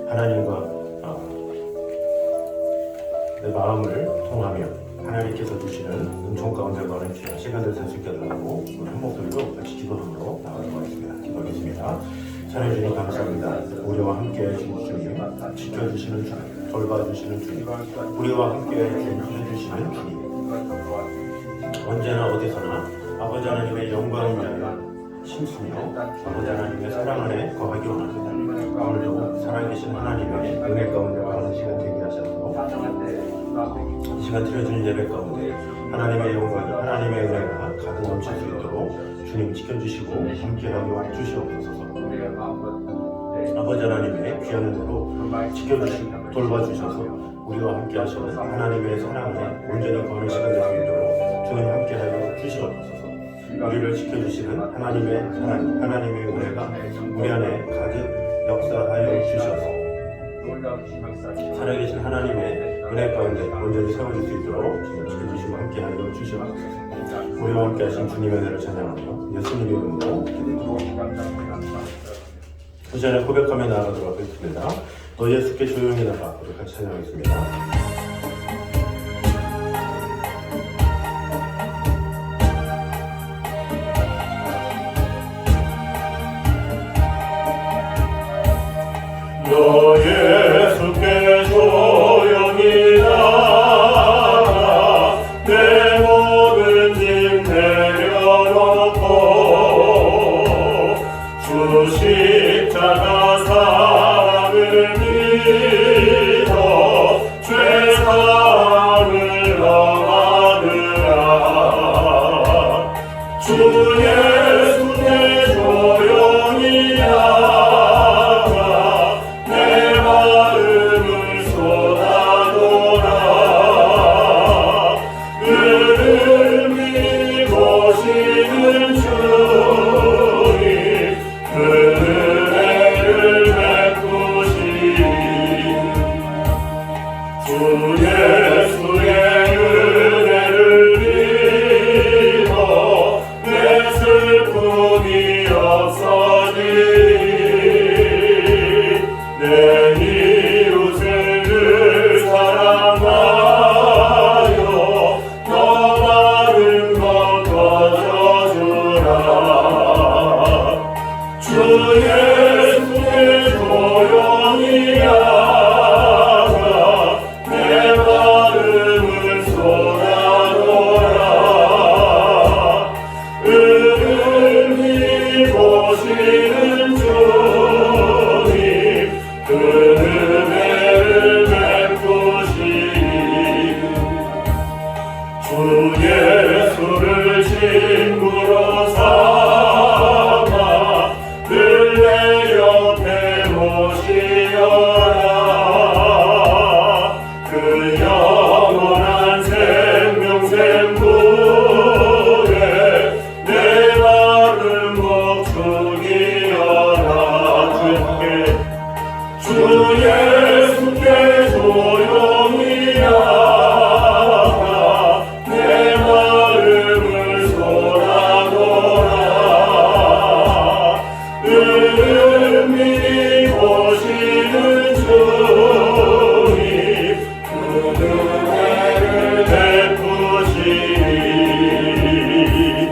하나님과 내 마음을 통하며 하나님께서 주시는 은총 가운데 거하는 귀한 시간을 살 수 있게 해달라고 우리 한 목소리로 같이 기도함으로 나가도록 하겠습니다. 기도하겠습니다. 사랑해 주님 감사합니다. 우리와 함께 해주신 주님, 지켜주시는 주님, 돌봐주시는 주님, 우리와 함께 해주시는 주님, 언제나 어디서나 아버지 하나님의 영광을 위하여 힘쓰며 아버지 하나님의 사랑 안에 거하기 원합니다. 오늘도 살아계신 하나님의 은혜 가운데 거하는 시간 되게 하셔서 이 시간 드려지는 예배 가운데 하나님의 영광이, 하나님의 은혜가 가득 넘칠 수 있도록 주님 지켜주시고 함께하여 주시옵소서. 아버지 하나님의 귀한 은혜로 지켜주시고 돌봐주셔서 우리와 함께 하시는 하나님의 사랑에 온전히 거하는 시간 될 수 있도록 주님 함께하여 주시옵소서. 우리를 지켜주시는 하나님의 사랑, 하나님의 은혜가 우리 안에 가득 역사하여 주셔서 살아계신 하나님의 은혜 가운데 온전히 세워질 수 있도록 주님 지켜주시고 함께하여 주시옵소서. 우리와 함께 하신 주님의 은혜를 찬양하며 예수님 이름으로 기도드립니다. 그 전에 고백하며 나아가도록 하겠습니다. 너 예수께 조용히 나가. 우리 같이 찬양하겠습니다. 너 예수께 조용히 나가 내 모든 짐 내려놓고 주 십자가 사랑을 믿어 죄 사함을 너하느라 주 예수께 조용히 나가 내 마음을 쏟아놓으라 그를 믿으시는 주님 그 은혜를 베푸시니 주 예수의 은혜를 믿어 내 슬픔이 없어지니 내 이웃을 늘 사랑하여 너 많은 것 거저주라 주 예수께 조용히 나가 내 마음을 쏟아놓으라 은을 믿으시는 주님 그 은혜를 베푸시니 주 예수를 친구로 삼아 늘 내 옆에 모시어라 그 영원한 생명샘물에 내 마음 목축이어라 주 예수께 조용히 나가 내 마음을 쏟아놓으라 은밀히 보시는 주님 그 은혜를 베푸시니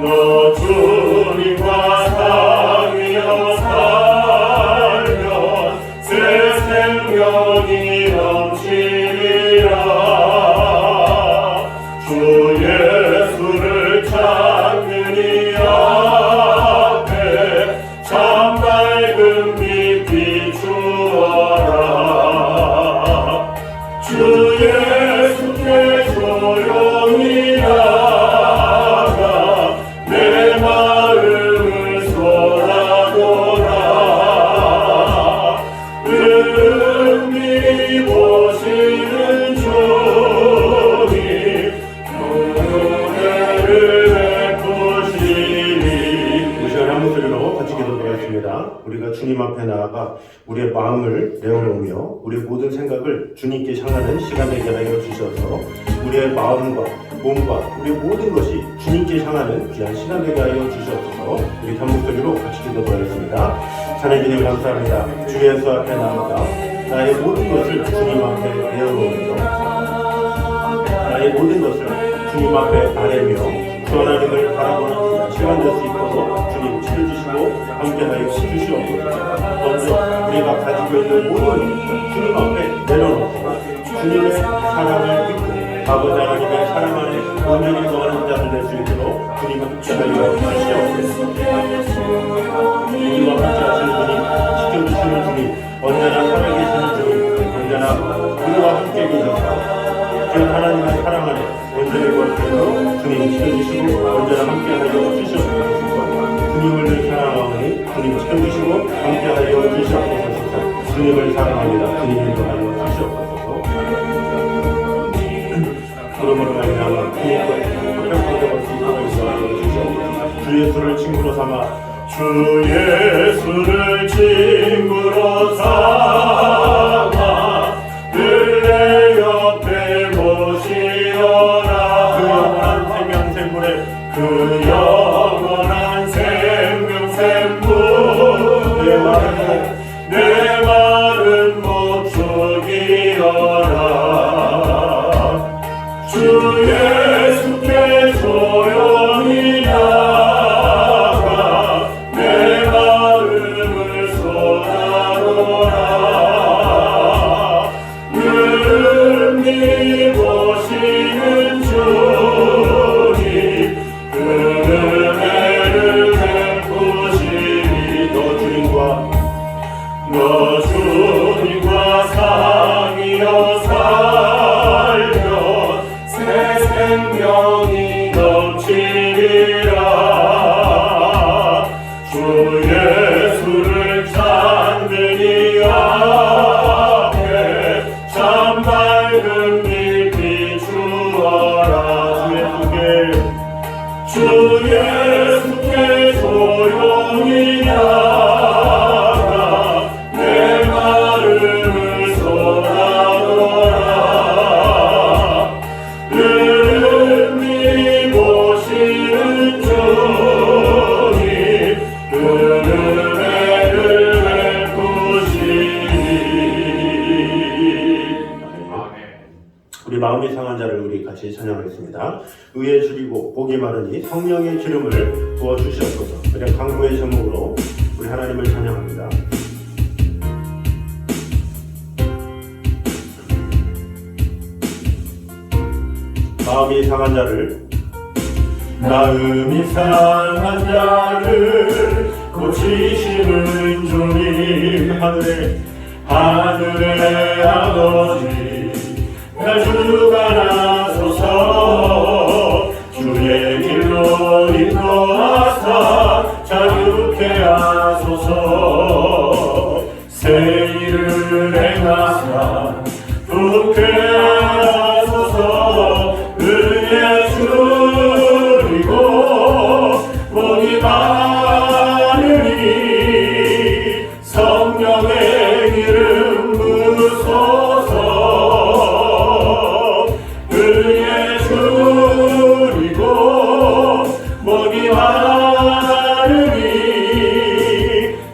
너 주님과 사귀어 살면 새 생명이 넘치리라 주 예수를 찾는 이 앞에 참 밝은 빛 비추어라 주 예수께 조용히 나가 내 마음을 쏟아놓으라 은밀히 보시는 주님 그 은혜를 베푸시니 우리 시간 한 목소리로 같이 기도드리겠습니다. 우리가 주님 앞에 나아가 우리의 마음을 내어놓으며 우리의 모든 생각을 주님께 향하는 시간 되게 하여 주셔서 우리의 마음과 몸과 우리의 모든 것이 주님께 향하는 귀한 시간 되게 하여 주시옵소서. 우리 한 목소리로 같이 기도드리겠습니다. 하나님 주님 감사합니다. 주 예수 앞에 나아가 나의 모든 것을 주님 앞에 내어놓으며 나의 모든 것을 주님 앞에 아뢰며 주 하나님을 바라보는 시간 될 수 있도록 주님 치료주시고 함께하여 주시옵소서. 먼저 우리가 가지고 있는 모든 것을 주님 앞에 내려놓고 주님의 사랑을 믿고 아버지 하나님의 사랑 안에 온전히 거하는 자들 될 수 있도록 주님 함께하여 주시옵소서. 우리와 함께하시는 주님, 지켜주시는 주님, 언제나 살아계시는 주님, 언제나 우리와 함께 계셔서 주 하나님의 사랑 안에 온전히 거하시도록 주님 지켜주시고 언제나 함께하여 주시옵소서. 주님을 늘 사랑하오니 주님 지켜주시고 함께하여 주시옵소서. 주님을 사랑합니다. 주님 인도하여 주시옵소서. 그러므로 말미암아 주님과 평생을 볼 수 있도록 인도하여 주시옵소서. 주 예수를 친구로 삼아 주 예수를 친구로 삼아 늘 내 옆에 모시어라. 그 영원한 생명샘물에 그 영원한 생명샘물 내 마른 목 죽이어라. 주 예수께 조용히 나가 내 마음을 쏟아놓으라. 늘 보시는 주님 그 은혜를 베푸시니 너 주님과 상이여 살면 새 생명이 넘치리라. 주 예수를 찾는 이 앞에 참 밝은 빛 비추어라. 주 예수께 조용히 나가 내 마음을 쏟아놓으라. 늘 보시는 주님 그 은혜를 베푸시니. 우리 마음이 상한 자를 우리 같이 찬양하겠습니다. 의에 줄이고 복이 마르니 성령의 기름을 부어 주시옵소서. 그냥 강구의 제목으로 우리 하나님을 찬양합니다. 마음이 상한 자를 마음이 상한 자를 고치시는 주님 하늘의 아버지 날 주관하소서. 주의 길로 인도하사 자유케 하소서. 새 일을 행하사 부케 하소서. 은혜 주리고 복이 많으니 성령의 기름 부으소서. 은혜 주리고 복이 많으니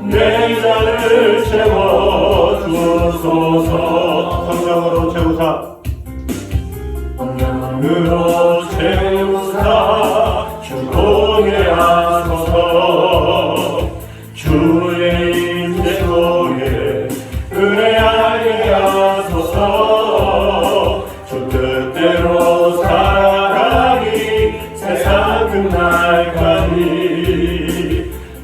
내 잔을 채워주소서. 성령으로 채우사 성령으로 채우사 주공에 하소서. 주의 임재소에 은혜하게 하소서. 주 뜻대로 살아가기 세상 끝날까지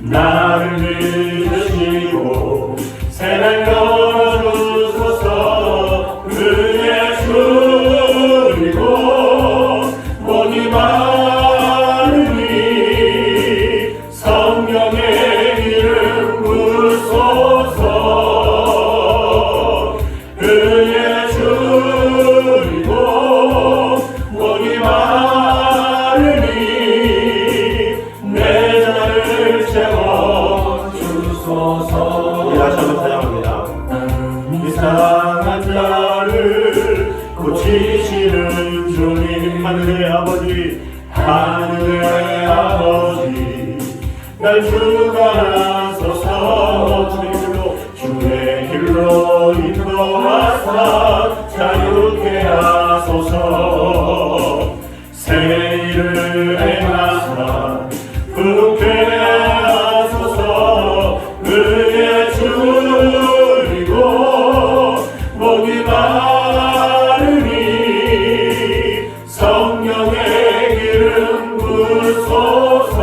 나를 믿으시고 새날 열어주소서. 은혜 주리고 복이 많으니 성령의 기름 부으소서. 은혜 주리고 복이 많으니 내 잔을 채워주소서. 다시 한번 찬양합니다. 이상한 자를 고치시는 주님 하늘의 아버지 날 주관하소서. 주의 길로 인도하사 자유케 하소서. 새 일을 행하사 부흥케 하소서. 의의 줄이고 목이 마르니 성령의 기름 부으소서.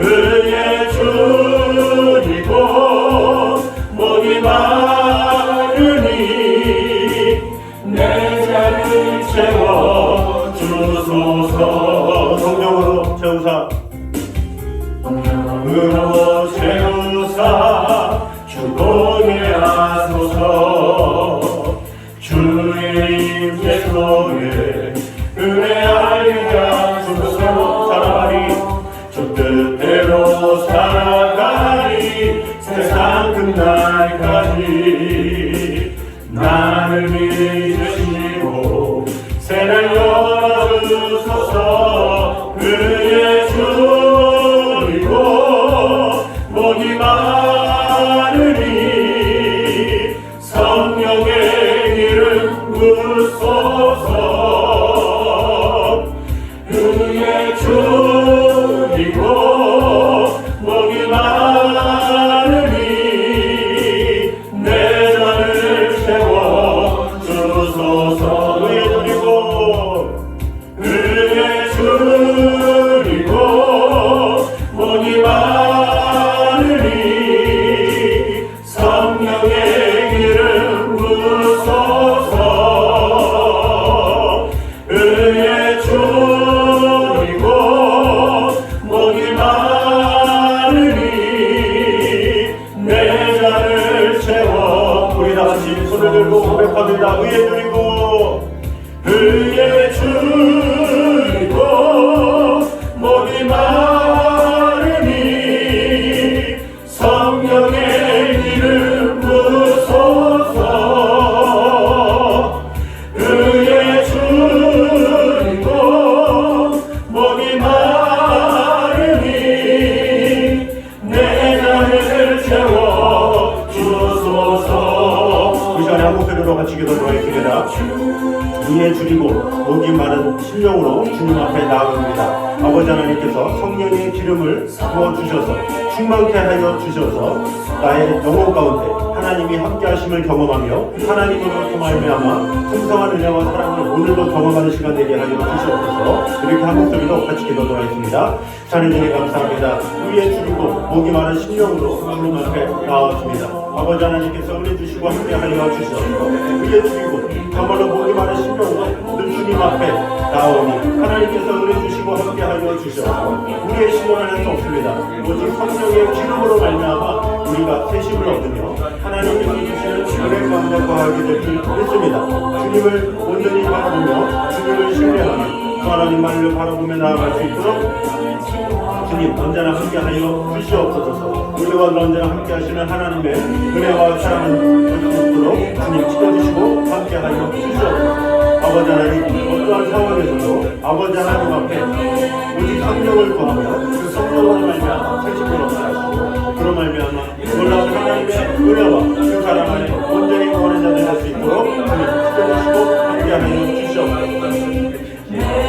의의 줄이고 목이 마르니 내 자를 채워 주소서. 성령으로 채우사 으로 채우사 주보게 하소서. 주의 임재소에 은혜 알게 하소서. 살아가리 주 뜻대로 살아가리 세상 끝날까지. 나를 믿으시고 새를 열어주소서. 그의 줄이고 목이 마르니 성령의 기름 부으소서. 그의 줄이고 목이 마르니 내 잔을 채워 주소서. 의의 줄이고 목이 마르니 성령의 기름 부으소서. 의의 줄이고 목이 마르니 내 잔을 채워. 우리 다같이 손을 들고 고백합니다. 의의 줄이고 의의 줄이고 목이 마르니 성령의 기름 부으소서. 의의 줄이고 목이 마르니 내 잔을 채워 주소서. 이 시간에 한 목소리로 같이 기도드리겠습니다. 의의 줄이고 목이 마른 심령으로 주님 앞에 나아갑니다. 아버지 하나님께서 성령의 기름을 부어주셔서 충만케 하여 주셔서 나의 영혼 가운데 하나님이 함께하심을 경험하며 하나님으로부터 말미암아 풍성한 은혜와 사랑을 오늘도 경험하는 시간 되게 하여 주시옵소서. 이렇게 한 목소리로 같이 기도드리겠습니다. 자녀들이 감사합니다. 의의 줄이고 목이 마른 심령으로 주님 앞에 나왔습니다. 아버지 하나님께서 은혜 주시고 함께하여 주셔서 의의 줄이고 정말로 목이 마른 심령으로 늘 주님 앞에 나오니 하나님께서 은혜 주시고 함께하여 주셔서 우리의 신원을 할 수 없습니다. 오직 성령의 기름으로 말미암아 우리가 새심을 얻으며 하나님께서 주시는 은혜 가운데 거하게 될 줄 믿습니다. 주님을 온전히 바라보며 주님을 신뢰하며 그 하나님 말을 바라보며 나아갈 수 있도록 주님 언제나 함께하여 주시옵소서. 우리와 언제나 함께하시는 하나님의 은혜와 사랑을 얻도록 주님 지켜주시고 함께하여 주시옵소서. 아버지 하나님 어떠한 상황에서도 아버지 하나님 앞에 오직 성령을 구하며 그 성령으로 말미암아 새심을 얻게 하시고 그로 말미암아 놀라운 하나님의 은혜와 그 사랑 안에 온전히 구원의 자들 될 수 있도록 주님 지켜주시고 함께하여 주시옵소서.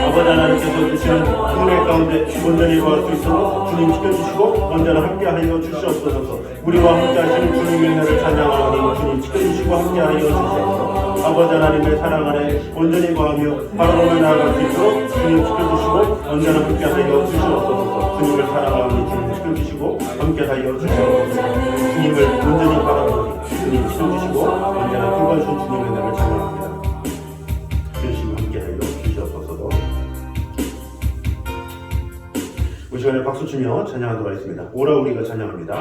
아버지 하나님께서 주시는 은혜 가운데 온전히 구할 수 있도록 주님 지켜주시고 언제나 함께하여 주시옵소서. 우리와 함께하시는 주님의 은혜를 찬양하오니 주님 지켜주시고 함께하여 주시옵소서. 아버지 하나님의 사랑 안에 온전히 구하며 바라보며 나아갈 수 있도록 주님 지켜주시고 언제나 함께하여 주시옵소서. 주님을 사랑하오니 주님 지켜주시고 함께하여 주시옵소서. 주님을 온전히 바라보니 주님 지켜주시고 언제나 기뻐하신 주님의 은혜를 찬양합니다. 주시고 함께하여 주시옵소서. 이 시간에 박수 치며 찬양하도록 하겠습니다. 오라 우리가 찬양합니다.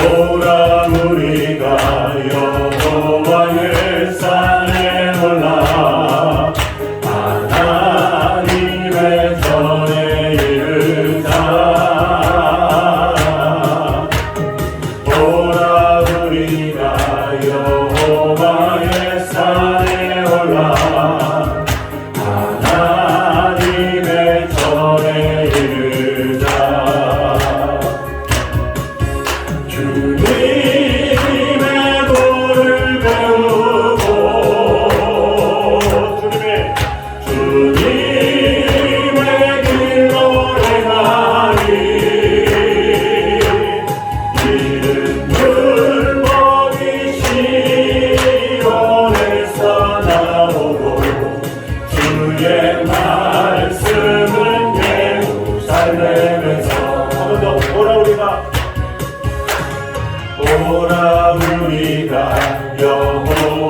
오라 우리가 여호와의 산에 올라 하나님의 전에 이르자. 오라 우리가 여호와의 산에 올라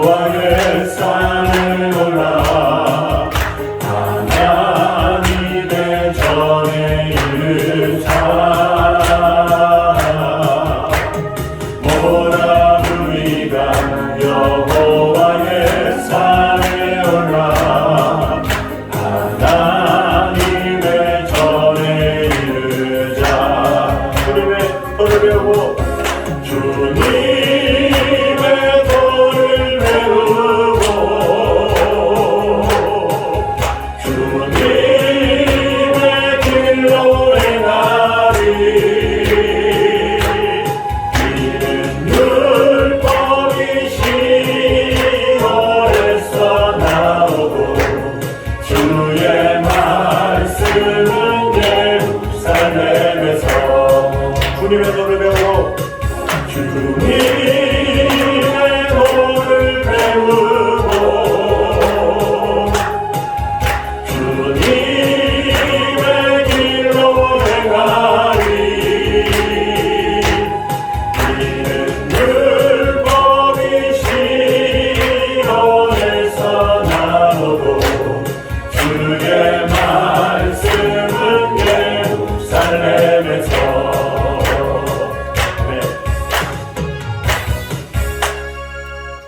여호와의 산을 올라 하나님의 전에 이르자 모라 우리가 여호와의 산에 올라 하나님의 전에 이르자 주님의 도를 배우고 주님의 도를 배우고 주님의 길로 행하리 이는 율법이 시온에서 나오고 주의 말씀은 예루살렘에서 주님의 도를 배우고 주님의 도를 배우고 주님의 길로 행하리 이는 율법이 시온에서 나오고 주의 말씀은 예루살렘에서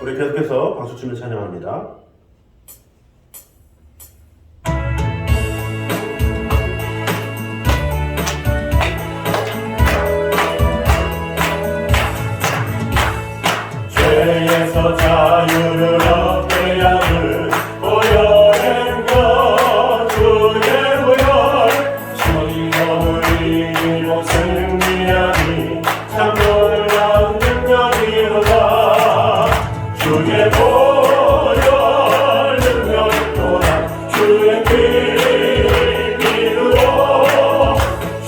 우리 계속해서 박수치며 찬양합니다. 죄에서 자유를 얻게 하는 보혈의 것 주의 보혈 시험을 이기고 승리하니 참 놀라운 능력이로다 주의 보혈 능력이 또한 주의 빛으로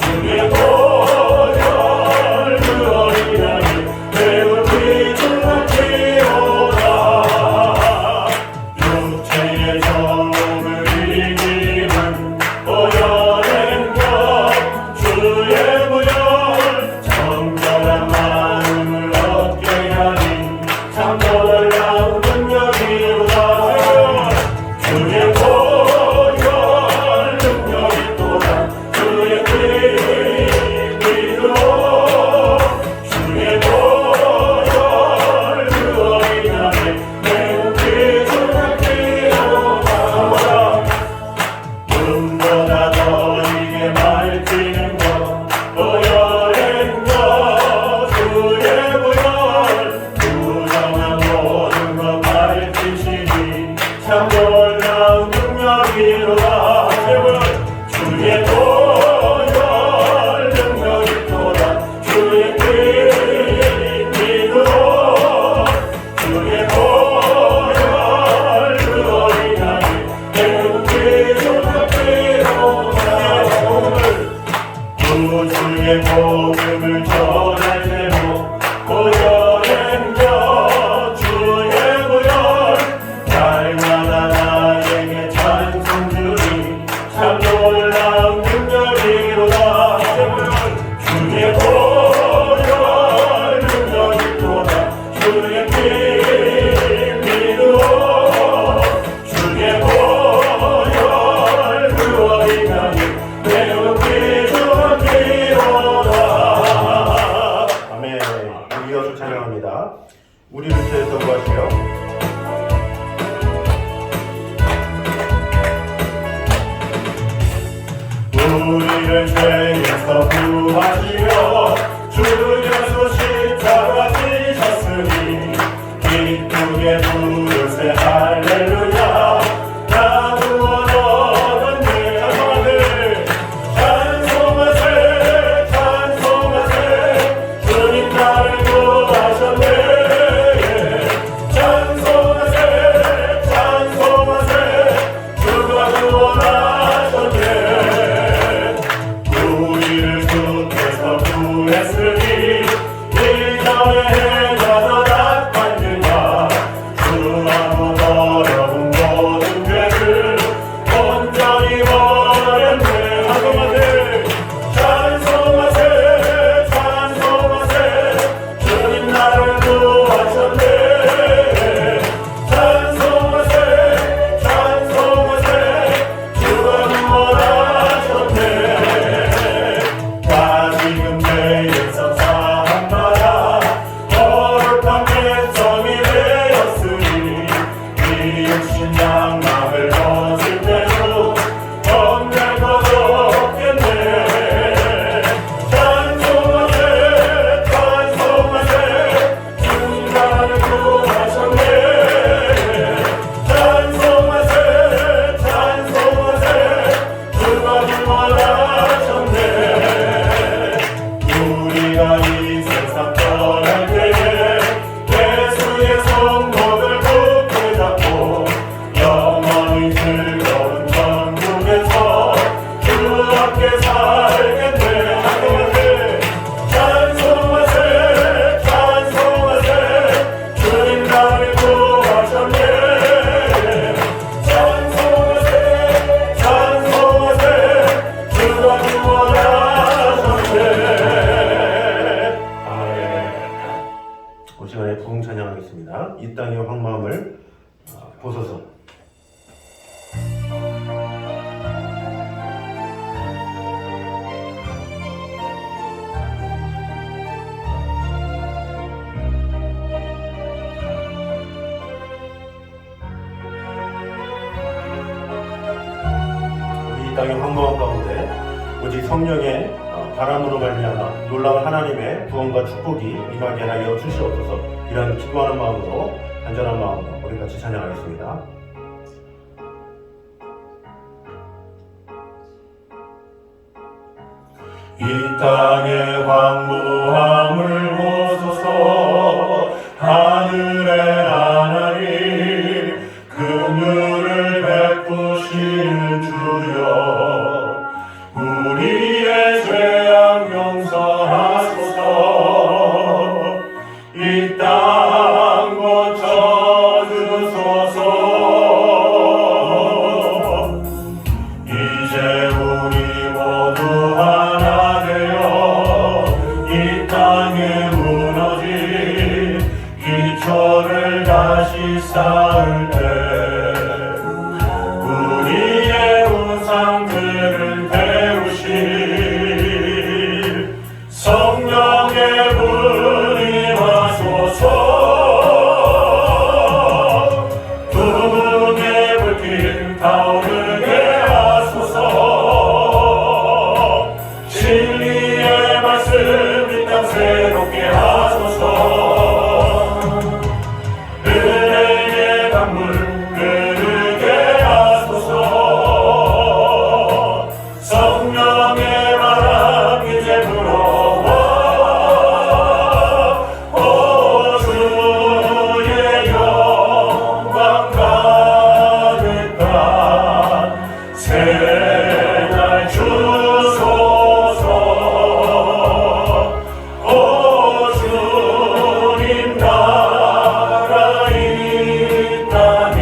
주의 보혈 그 어린 양이 매우 귀중하기로다 육체의 정욕을 이기는 보혈의 것 주의 보혈 정결한 마음을 얻게 하니 참 놀라운 능력이로다 주의 보혈 능력이 또한 주의 빛으로 주의 보혈 그 어린 양이 매우 귀중하기로다 눈보다 더 이게 말지는 것 보혈의 것 주의 보혈 부정한 모든 것 밝히시니 참 놀라운 능력이로다 주의 보혈 능력이 또한 주의 빛으로 주의 보혈 그 어린 양이 매우 귀중하기로다 구주의 복음을 전할 때로 보혈의 것 주의 보혈 날마다 나에게 찬송 주니 참 놀라운 능력이로다 주의 보혈 능력이 또한 주의 빛으로 주의 보혈 그 어린 양이 매우 귀중하기로다 아멘. 이어서 찬양합니다. 우리를 죄에서 구하시려. 우리를 죄에서 구하시며 주 예수 십자가 지셨으니 기쁘게 부르세 할렐루야 나도 얻었네 찬송하세 찬송하세 주님 나를 구하셨네 찬송하세 찬송하세 주가 구원하셨네 우리를 주께서 이 땅의 황무한 가운데 오직 성령의 바람으로 말미암아 놀라운 하나님의 구원과 축복이 임하게 하여 주시옵소서. 이런 기도하는 마음으로 간절한 마음으로 우리 같이 찬양하겠습니다. 이 땅의 황무함을 보소서. 하늘의 하나님 긍휼을 베푸시는 주여, 우리의 죄악 용서하소서. 이 땅 고쳐주소서. 이제 우리 모두 하나 되어 이 땅에 무너진 기초를 다시 쌓을 때 우리의 우상들을 태우실 성령의 불이 와소서. 두둥의 불길 타오르게 하소서. 진리의 말씀 이 땅 새롭게 하소서. 은혜의 강물 흐르게 하소서. 성령의 바람 이제 불어와. 오 주의 영광 가득한 새날 주소서. 오 주님 나라 이 땅에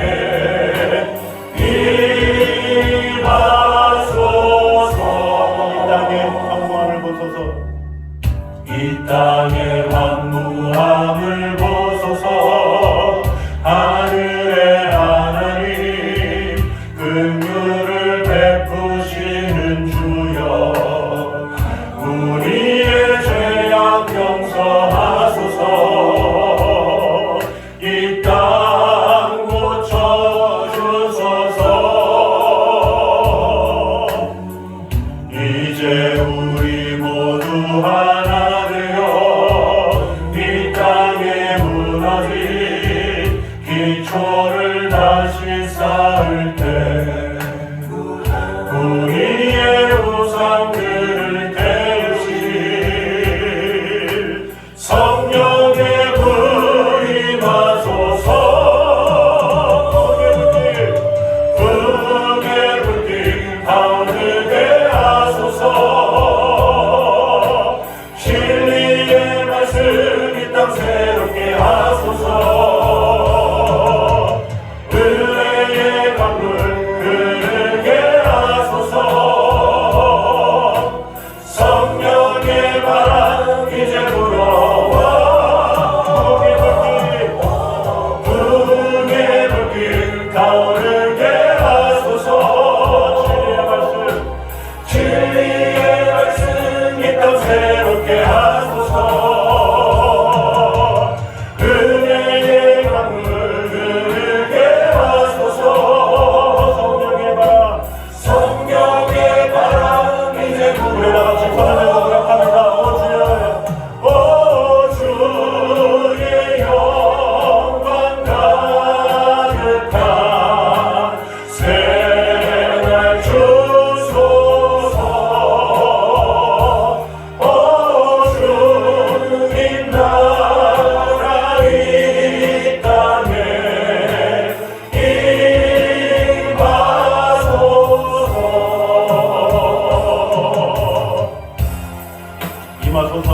임하소서. 이 땅의 황무함을 보소서. 하늘의 하나님 긍휼을 베푸시는 주여, 우리의 죄악 용서하소서. 이 땅 고쳐주소서. 이제 우리 모두 하나 되어 이 땅에 무너진 기초를 다시 쌓을 때 우리의 우상들을 태우실 성령의 불이 마소서. 불의 불길 타오르게 하소서. 진리의 말씀 이 땅 새롭게 하소서. 은혜의 강물 흐르게 하소서. 성령의 바람 이제 불어와. 부흥의 불길 타오르게 하소서. 진리의 말씀 이 땅 새롭게 하소서. 은혜의 강물 흐르게 하소서. 성령의 바람 이제 불어와. 오 주의 영광 가득한 새날 주소서. 오 주님 나라 이 땅에 임하소서. 임하소서.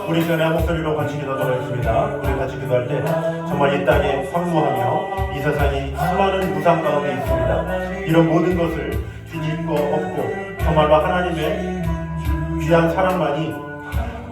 우리 전에 한 목소리로 같이 기도드리겠습니다. 우리 같이 기도할 때 정말 이 땅에 황무하며 이 세상이 수많은 무상 가운데 있습니다. 이런 모든 것을 뒤집고 엎고 정말로 하나님의 귀한 사랑만이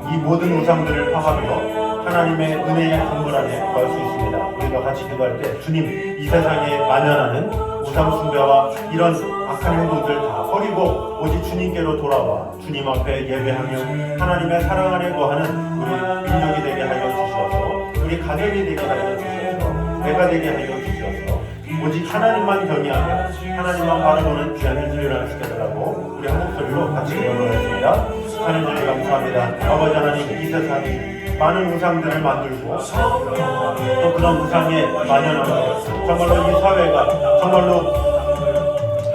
이 모든 우상들을 파하며 하나님의 은혜의 강물 안에 거할 수 있습니다. 우리가 같이 기도할 때 주님, 이 세상에 만연하는 우상 숭배와 이런 악한 행동들 다 버리고 오직 주님께로 돌아와 주님 앞에 예배하며 하나님의 사랑 안에 거하는 우리 민족이 되게 하여 주시옵소서. 우리 가정이 되게 하여 주셔서 내가 되게 하여 주셔서 오직 하나님만 경외하며 하나님만 바라보는 귀한 일주일을 시켜달라고 우리 한 목소리로 같이 기도하겠습니다. 하나님 주님 감사합니다. 아버지 하나님, 이 세상이 많은 우상들을 만들고 또 그런 우상에 만연하며 정말로 이 사회가 정말로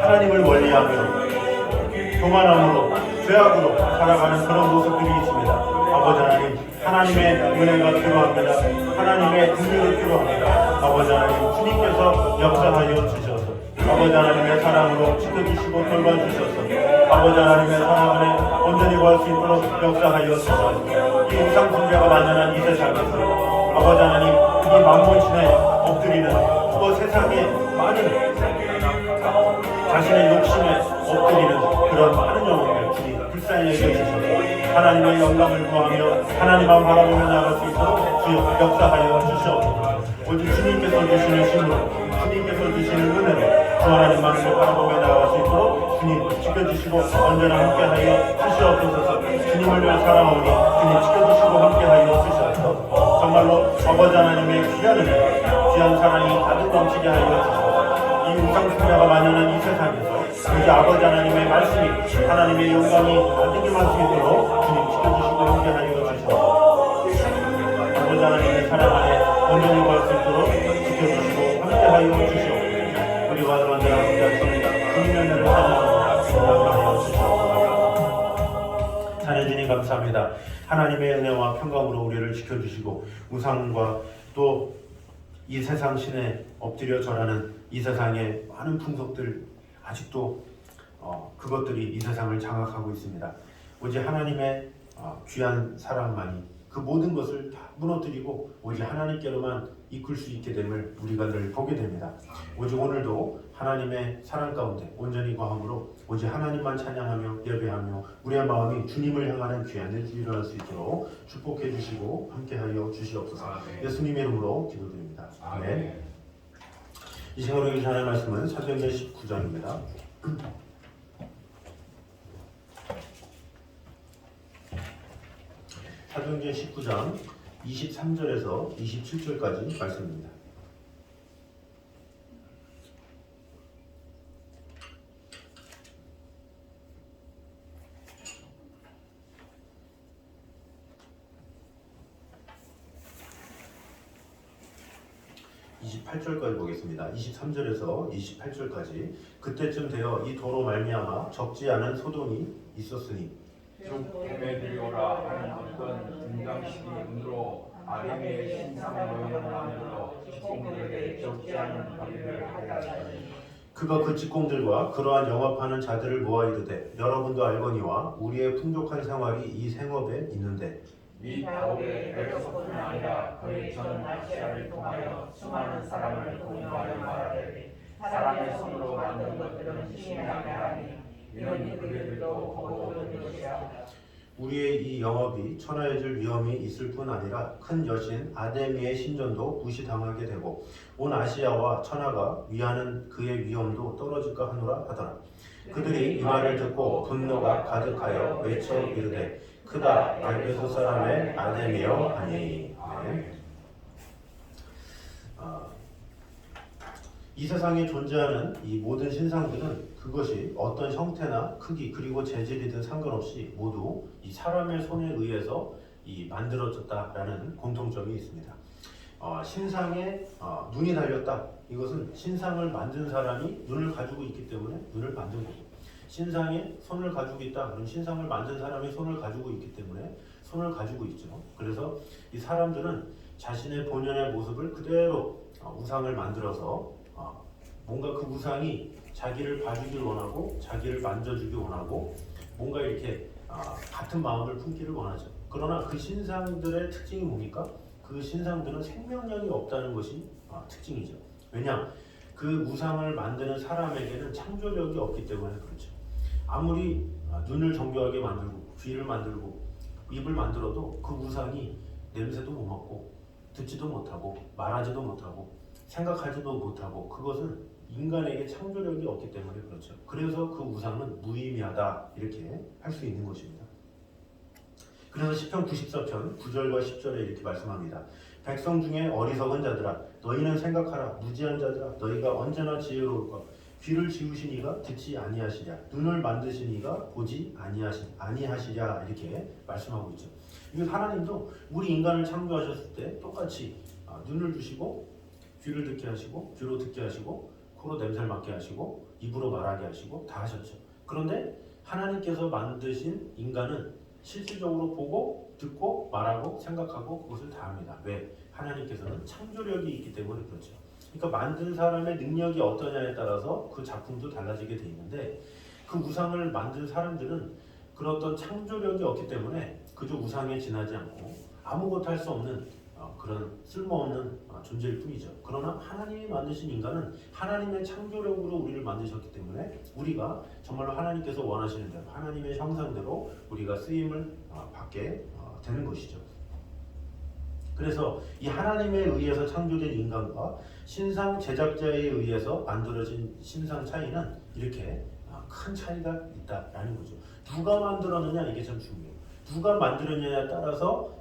하나님을 멀리하며 교만함으로 죄악으로 살아가는 그런 모습들이 있습니다. 아버지 하나님, 하나님의 은혜가 필요합니다. 하나님의 긍휼이 필요합니다. 아버지 하나님, 주님께서 역사하여 주셔서 아버지 하나님의 사랑으로 지켜주시고 돌봐주셔서 아버지 하나님의 사랑 안에 온전히 구할 수 있도록 역사하여 주셔서 이 우상 숭배가 만연한 이 세상에서 아버지 하나님, 이 만몬신에 엎드리는 또 세상에 많은 자신의 욕심에 엎드리는 그런 많은 영혼들 주님 불쌍히 여겨주셔서 하나님의 영광을 구하며 하나님만 바라보며 나아갈 수 있도록 주여 역사하여 주시옵소서. 오직 주님께서 주시는 힘으로 주님께서 주시는 은혜로 주 하나님만을 바라보며 나아갈 수 있도록 주님 지켜주시고 언제나 함께하여 주시옵소서. 주님을 위해 살아오니 주님 지켜주시고 함께하여 주시옵소서. 정말로 아버지 하나님의 귀한 은혜 귀한 사랑이 가득 넘치게 하여 주시옵소서. 이 우상숭배가 만연한 이 세상에서 우리 아버지 하나님의 말씀이 하나님의 영광이 가득히 임할 수 있도록 주님 지켜주시고 함께하여 주시옵소서. 아버지 하나님의 사랑 안에 온전히 구할 수 있도록 지켜주시고 함께하여 주시옵소서. 우리와 언제나 함께하시는 주님의 은혜를 찬양하여 주시옵소서. 하나님 주님 감사합니다. 하나님의 은혜와 평강으로 우리를 지켜주시고 우상과 또 이 세상 신에 엎드려 절하는 이 세상의 많은 풍속들 아직도 그것들이 이 세상을 장악하고 있습니다. 오직 하나님의 귀한 사랑만이 그 모든 것을 다 무너뜨리고 오직 하나님께로만 이끌 수 있게 됨을 우리가 늘 보게 됩니다. 오직 오늘도 하나님의 사랑 가운데 온전히 거함으로 오직 하나님만 찬양하며 예배하며 우리의 마음이 주님을 향하는 귀한 일주일을 일어날 수 있도록 축복해 주시고 함께하여 주시옵소서. 예수님의 이름으로 기도드립니다. 아멘. 이 시간으로 읽으신 하나님의 말씀은 사도행전 19장입니다. 사도행전 19장 23절에서 27절까지 말씀입니다. (28절까지) 보겠습니다. 23절에서 28절까지. 그때쯤 되어 이 도로 말미암아 적지 않은 소동이 있었으니 쭉 데메드리오라 하는 것은 등장식이 은으로 아데미의 신상 모형만으로 직공들에게 적지 않은 관리를 하였다니. 그가 그 직공들과 그러한 영업하는 자들을 모아 이르되 여러분도 알거니와 우리의 풍족한 생활이 이 생업에 있는데 이 바울의 에베소뿐 아니라 그의 전 아시아를 통하여 수많은 사람을 공유하여 말하되 사람의 손으로 만든 것들은 신이 아니하니 이는 그들도 보고 오는 것이야. 우리의 이 영업이 천하해질 위험이 있을 뿐 아니라 큰 여신 아데미의 신전도 무시당하게 되고 온 아시아와 천하가 위하는 그의 위엄도 떨어질까 하노라 하더라. 그들이 이 말을 듣고 분노가 가득하여 외쳐 이르되 크다 에베소 사람의 아데미여 하니. 이 세상에 존재하는 이 모든 신상들은 그것이 어떤 형태나 크기 그리고 재질이든 상관없이 모두 이 사람의 손에 의해서 이 만들어졌다라는 공통점이 있습니다. 신상에 눈이 달렸다. 이것은 신상을 만든 사람이 눈을 가지고 있기 때문에 눈을 만든 거고, 신상에 손을 가지고 있다. 그럼 신상을 만든 사람이 손을 가지고 있기 때문에 손을 가지고 있죠. 그래서 이 사람들은 자신의 본연의 모습을 그대로 우상을 만들어서 뭔가 그 우상이 자기를 봐주길 원하고 자기를 만져주길 원하고 뭔가 이렇게 같은 마음을 품기를 원하죠. 그러나 그 신상들의 특징이 뭡니까? 그 신상들은 생명력이 없다는 것이 특징이죠. 왜냐? 그 우상을 만드는 사람에게는 창조력이 없기 때문에 그렇죠. 아무리 눈을 정교하게 만들고 귀를 만들고 입을 만들어도 그 우상이 냄새도 못 맡고 듣지도 못하고 말하지도 못하고 생각하지도 못하고 그것은 인간에게 창조력이 없기 때문에 그렇죠. 그래서 그 우상은 무의미하다 이렇게 할 수 있는 것입니다. 그래서 시편 94편 9절과 10절에 이렇게 말씀합니다. 백성 중에 어리석은 자들아 너희는 생각하라. 무지한 자들아 너희가 언제나 지혜로울까. 귀를 지으신 이가 듣지 아니하시랴. 눈을 만드신 이가 보지 아니하시랴. 이렇게 말씀하고 있죠. 이건 하나님도 우리 인간을 창조하셨을 때 똑같이 눈을 주시고 귀를 듣게 하시고 귀로 듣게 하시고 코로 냄새를 맡게 하시고 입으로 말하게 하시고 다 하셨죠. 그런데 하나님께서 만드신 인간은 실질적으로 보고 듣고 말하고 생각하고 그것을 다 합니다. 왜? 하나님께서는 창조력이 있기 때문에 그렇죠. 그러니까 만든 사람의 능력이 어떠냐에 따라서 그 작품도 달라지게 돼 있는데 그 우상을 만든 사람들은 그런 어떤 창조력이 없기 때문에 그저 우상에 지나지 않고 아무것도 할 수 없는 그런 쓸모없는 존재일 뿐이죠. 그러나 하나님이 만드신 인간은 하나님의 창조력으로 우리를 만드셨기 때문에 우리가 정말로 하나님께서 원하시는 대로 하나님의 형상대로 우리가 쓰임을 받게 되는 것이죠. 그래서 이 하나님에 의해서 창조된 인간과 신상 제작자에 의해서 만들어진 신상 차이는 이렇게 큰 차이가 있다라는 거죠. 누가 만들었느냐 이게 참 중요해요. 누가 만들었느냐에 따라서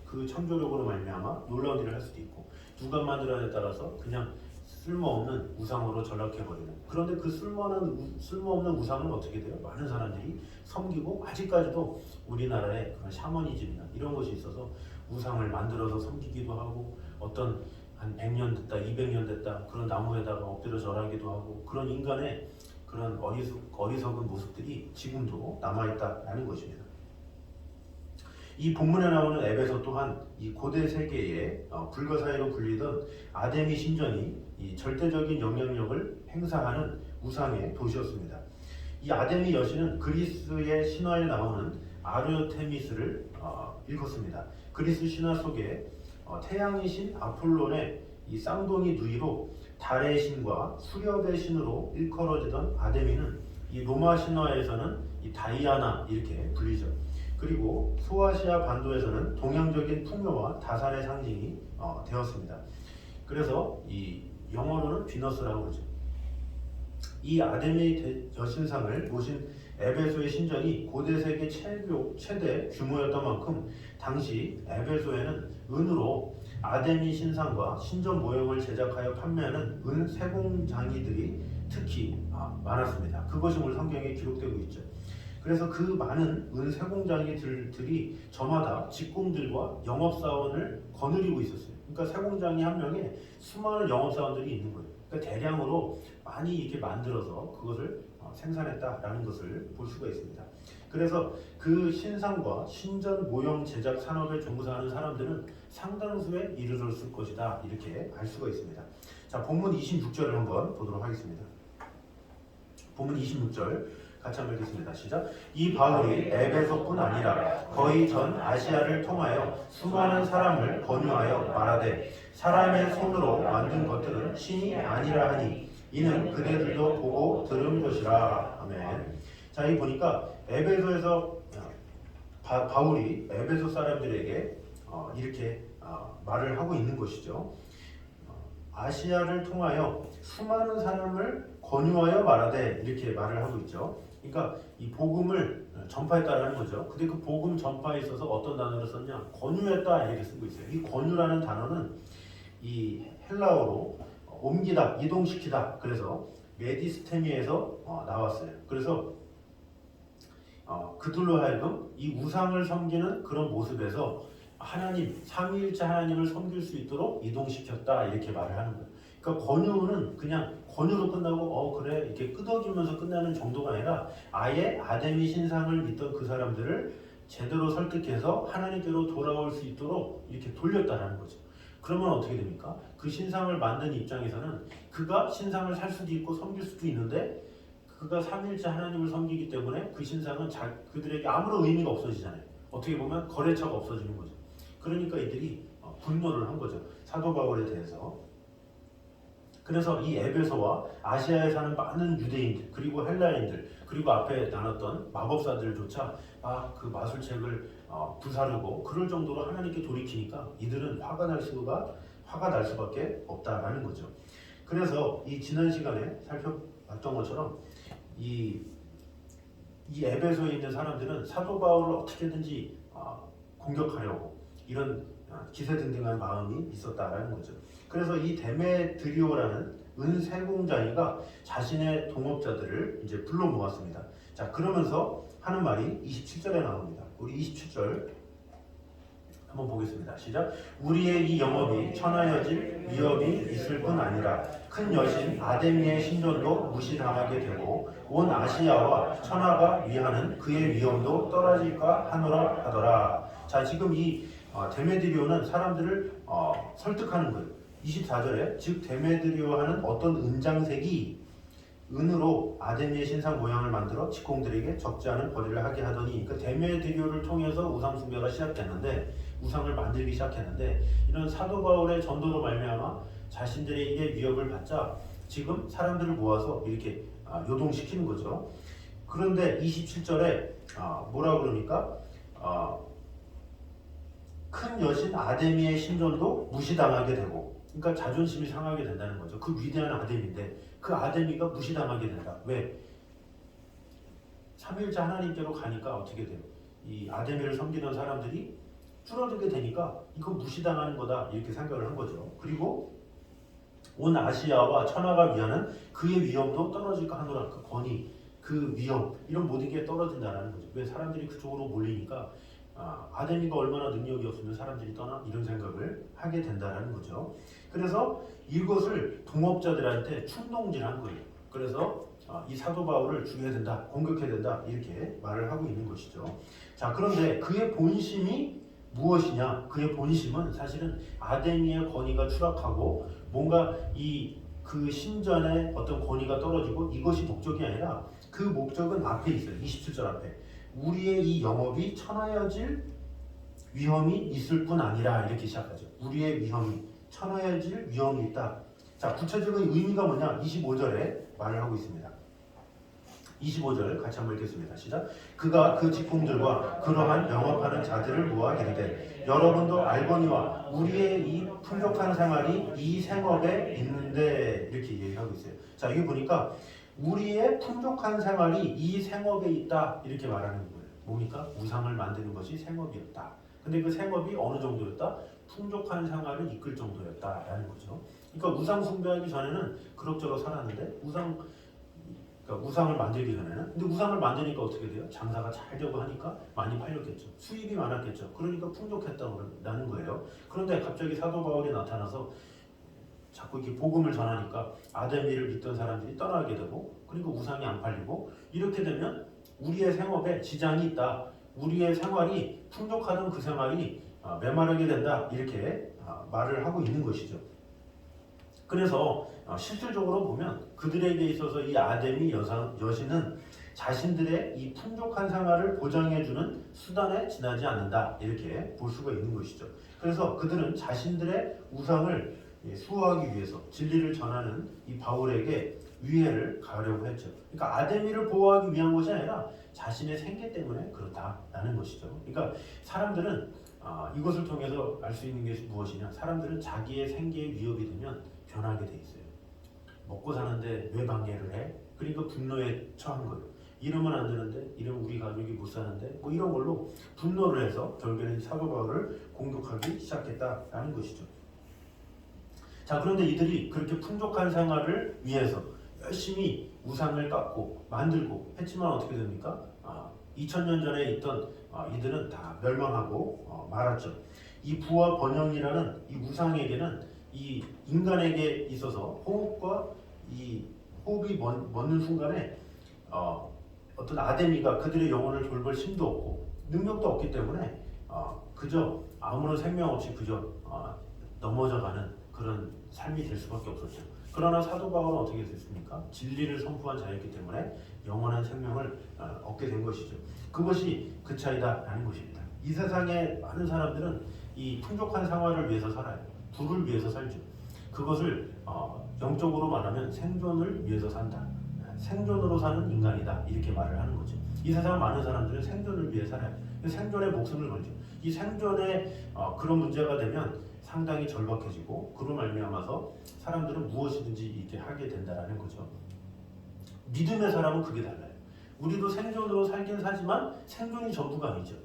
그 창조력으로 말미암아 놀라운 일을 할 수도 있고 누가 만들었냐에 따라서 그냥 쓸모없는 우상으로 전락해버리는. 그런데 그 쓸모없는 우상은 어떻게 돼요? 많은 사람들이 섬기고 아직까지도 우리나라에 그런 샤머니즘이나 이런 것이 있어서 우상을 만들어서 섬기기도 하고 어떤 한 100년 됐다 200년 됐다 그런 나무에다가 엎드려 절하기도 하고 그런 인간의 그런 어리석은 모습들이 지금도 남아있다라는 것입니다. 이 본문에 나오는 에베소 또한 이 고대 세계의 불가사의로 불리던 아데미 신전이 이 절대적인 영향력을 행사하는 우상의 도시였습니다. 이 아데미 여신은 그리스의 신화에 나오는 아르테미스를 일컫습니다. 그리스 신화 속에 태양의 신 아폴론의 이 쌍둥이 누이로 달의 신과 수렵의 신으로 일컬어지던 아데미는 이 로마 신화에서는 이 다이아나 이렇게 불리죠. 그리고 소아시아 반도에서는 동양적인 풍요와 다산의 상징이 되었습니다. 그래서 이 영어로는 비너스라고 그러죠. 이 아데미 여신상을 모신 에베소의 신전이 고대 세계 최대 규모였던 만큼 당시 에베소에는 은으로 아데미 신상과 신전 모형을 제작하여 판매하는 은 세공장이들이 특히 많았습니다. 그것이 오늘 성경에 기록되고 있죠. 그래서 그 많은 은 세공장이들이 저마다 직공들과 영업사원을 거느리고 있었어요. 그러니까 세공장이 한 명에 수많은 영업사원들이 있는 거예요. 그러니까 대량으로 많이 이렇게 만들어서 그것을 생산했다라는 것을 볼 수가 있습니다. 그래서 그 신상과 신전 모형 제작 산업에 종사하는 사람들은 상당수에 이르렀을 것이다 이렇게 알 수가 있습니다. 자, 본문 26절을 한번 보도록 하겠습니다. 본문 26절 같이 한번 읽겠습니다. 시작. 이 바울이 에베소뿐 아니라 거의 전 아시아를 통하여 수많은 사람을 권유하여 말하되 사람의 손으로 만든 것들은 신이 아니라 하니 이는 그대들도 보고 들은 것이라. 아멘. 자, 이 보니까 에베소에서 바울이 에베소 사람들에게 이렇게 말을 하고 있는 것이죠. 아시아를 통하여 수많은 사람을 권유하여 말하되 이렇게 말을 하고 있죠. 그러니까 이 복음을 전파했다라는 거죠. 근데 그 복음 전파에 있어서 어떤 단어를 썼냐? 권유했다 이렇게 쓰고 있어요. 이 권유라는 단어는 이 헬라어로 옮기다, 이동시키다. 그래서 메디스테미에서 나왔어요. 그래서 그들로 하여금 이 우상을 섬기는 그런 모습에서 하나님, 삼위일체 하나님을 섬길 수 있도록 이동시켰다 이렇게 말을 하는 거예요. 그러니까 권유는 그냥 권유로 끝나고 그래 이렇게 끄덕이면서 끝나는 정도가 아니라 아예 아데미 신상을 믿던 그 사람들을 제대로 설득해서 하나님께로 돌아올 수 있도록 이렇게 돌렸다라는 거죠. 그러면 어떻게 됩니까? 그 신상을 만든 입장에서는 그가 신상을 살 수도 있고 섬길 수도 있는데 그가 삼위일체 하나님을 섬기기 때문에 그 신상은 그들에게 아무런 의미가 없어지잖아요. 어떻게 보면 거래처가 없어지는 거죠. 그러니까 이들이 분노를 한 거죠. 사도 바울에 대해서. 그래서 이 에베소와 아시아에 사는 많은 유대인들 그리고 헬라인들 그리고 앞에 나눴던 마법사들조차 막 그 마술책을 부사르고 그럴 정도로 하나님께 돌이키니까 이들은 화가 날 수밖에 없다라는 거죠. 그래서 이 지난 시간에 살펴봤던 것처럼 이 에베소에 있는 사람들은 사도 바울을 어떻게든지 공격하려고 이런 기세등등한 마음이 있었다라는 거죠. 그래서 이 데메드리오라는 은세공자이가 자신의 동업자들을 이제 불러 모았습니다. 자, 그러면서 하는 말이 27절에 나옵니다. 우리 27절 한번 보겠습니다. 시작. 우리의 이 영업이 천하여질 위협이 있을 뿐 아니라 큰 여신 아데미의 신전도 무시당하게 되고 온 아시아와 천하가 위하는 그의 위엄도 떨어질까 하노라 하더라. 자, 지금 이 데메드리오는 사람들을 설득하는 거예요. 24절에 즉 데메드리오하는 어떤 은장색이 은으로 아데미의 신상 모양을 만들어 직공들에게 적지 않은 거리를 하게 하더니, 그러니까 데메드리오를 통해서 우상 숭배가 시작됐는데, 우상을 만들기 시작했는데, 이런 사도 바울의 전도로 말미암아 자신들에게 위협을 받자 지금 사람들을 모아서 이렇게 요동시키는 거죠. 그런데 27절에 뭐라 그러니까 큰 여신 아데미의 신전도 무시당하게 되고, 그러니까 자존심이 상하게 된다는 거죠. 그 위대한 아데미인데 그 아데미가 무시당하게 된다. 왜? 삼위일체 하나님께로 가니까 어떻게 돼요? 이 아데미를 섬기던 사람들이 줄어들게 되니까 이거 무시당하는 거다 이렇게 생각을 한 거죠. 그리고 온 아시아와 천하가 위하는 그의 위엄도 떨어질까 하노라. 그 권위, 그 위엄, 이런 모든 게 떨어진다는 거죠. 왜? 사람들이 그쪽으로 몰리니까 아데미가 얼마나 능력이 없으면 사람들이 떠나? 이런 생각을 하게 된다는 거죠. 그래서 이것을 동업자들한테 충동질한 거예요. 그래서 이 사도 바울을 죽여야 된다, 공격해야 된다 이렇게 말을 하고 있는 것이죠. 자, 그런데 그의 본심이 무엇이냐? 그의 본심은 사실은 아데미의 권위가 추락하고 뭔가 그 신전의 어떤 권위가 떨어지고 이것이 목적이 아니라 그 목적은 앞에 있어요. 27절 앞에 우리의 이 영업이 천하여질 위험이 있을 뿐 아니라 이렇게 시작하죠. 우리의 위험이 천하여질 위험이 있다. 자, 구체적인 의미가 뭐냐? 25절에 말을 하고 있습니다. 25절 같이 한번 읽겠습니다. 시작. 그가 그 직공들과 그러한 영업하는 자들을 모아 이르되 여러분도 알거니와 우리의 이 풍족한 생활이 이 생업에 있는데 이렇게 얘기하고 있어요. 자, 여기 보니까 우리의 풍족한 생활이 이 생업에 있다 이렇게 말하는 거예요. 뭡니까? 우상을 만드는 것이 생업이었다. 근데 그 생업이 어느 정도였다? 풍족한 생활을 이끌 정도였다라는 거죠. 그러니까 우상 숭배하기 전에는 그럭저럭 살았는데 우상을 만들기 전에는, 근데 우상을 만드니까 어떻게 돼요? 장사가 잘 되고 하니까 많이 팔렸겠죠. 수입이 많았겠죠. 그러니까 풍족했다는 거예요. 그런데 갑자기 사도 바울이 나타나서 자꾸 이렇게 복음을 전하니까 아데미를 믿던 사람들이 떠나게 되고, 그리고 우상이 안 팔리고, 이렇게 되면 우리의 생업에 지장이 있다. 우리의 생활이 풍족하던 그 생활이 메마르게 된다. 이렇게 말을 하고 있는 것이죠. 그래서 실질적으로 보면 그들에게 있어서 이 아데미 여신은 자신들의 이 풍족한 생활을 보장해주는 수단에 지나지 않는다. 이렇게 볼 수가 있는 것이죠. 그래서 그들은 자신들의 우상을 수호하기 위해서 진리를 전하는 이 바울에게 위해를 가하려고 했죠. 그러니까 아데미를 보호하기 위한 것이 아니라 자신의 생계 때문에 그렇다라는 것이죠. 그러니까 사람들은 이것을 통해서 알 수 있는 것이 무엇이냐? 사람들은 자기의 생계에 위협이 되면 변하게 돼 있어요. 먹고 사는데 왜 방해를 해? 그러니까 분노에 처한 거예요. 이러면 안 되는데, 이러면 우리 가족이 못 사는데, 뭐 이런 걸로 분노를 해서 결국에는 사도 바울을 공격하기 시작했다라는 것이죠. 자, 그런데 이들이 그렇게 풍족한 생활을 위해서 열심히 우상을 깎고 만들고 했지만 어떻게 됩니까? 2000년 전에 있던 이들은 다 멸망하고 말았죠. 이 부와 번영이라는 이 우상에게는 이 인간에게 있어서 호흡이 멎는 순간에 어떤 아데미가 그들의 영혼을 돌볼 힘도 없고 능력도 없기 때문에 그저 아무런 생명 없이 그저 넘어져가는 그런 삶이 될 수밖에 없었죠. 그러나 사도 바울은 어떻게 됐습니까? 진리를 선포한 자였기 때문에 영원한 생명을 얻게 된 것이죠. 그것이 그 차이다라는 것입니다. 이 세상의 많은 사람들은 이 풍족한 생활을 위해서 살아요. 부를 위해서 살죠. 그것을 영적으로 말하면 생존을 위해서 산다. 생존으로 사는 인간이다. 이렇게 말을 하는 거죠. 이 세상 많은 사람들은 생존을 위해 살아요. 생존에 목숨을 걸죠. 이 생존에 그런 문제가 되면 상당히 절박해지고 그로 말미암아서 사람들은 무엇이든지 이렇게 하게 된다라는 거죠. 믿음의 사람은 그게 달라요. 우리도 생존으로 살긴 사지만 생존이 전부가 아니죠.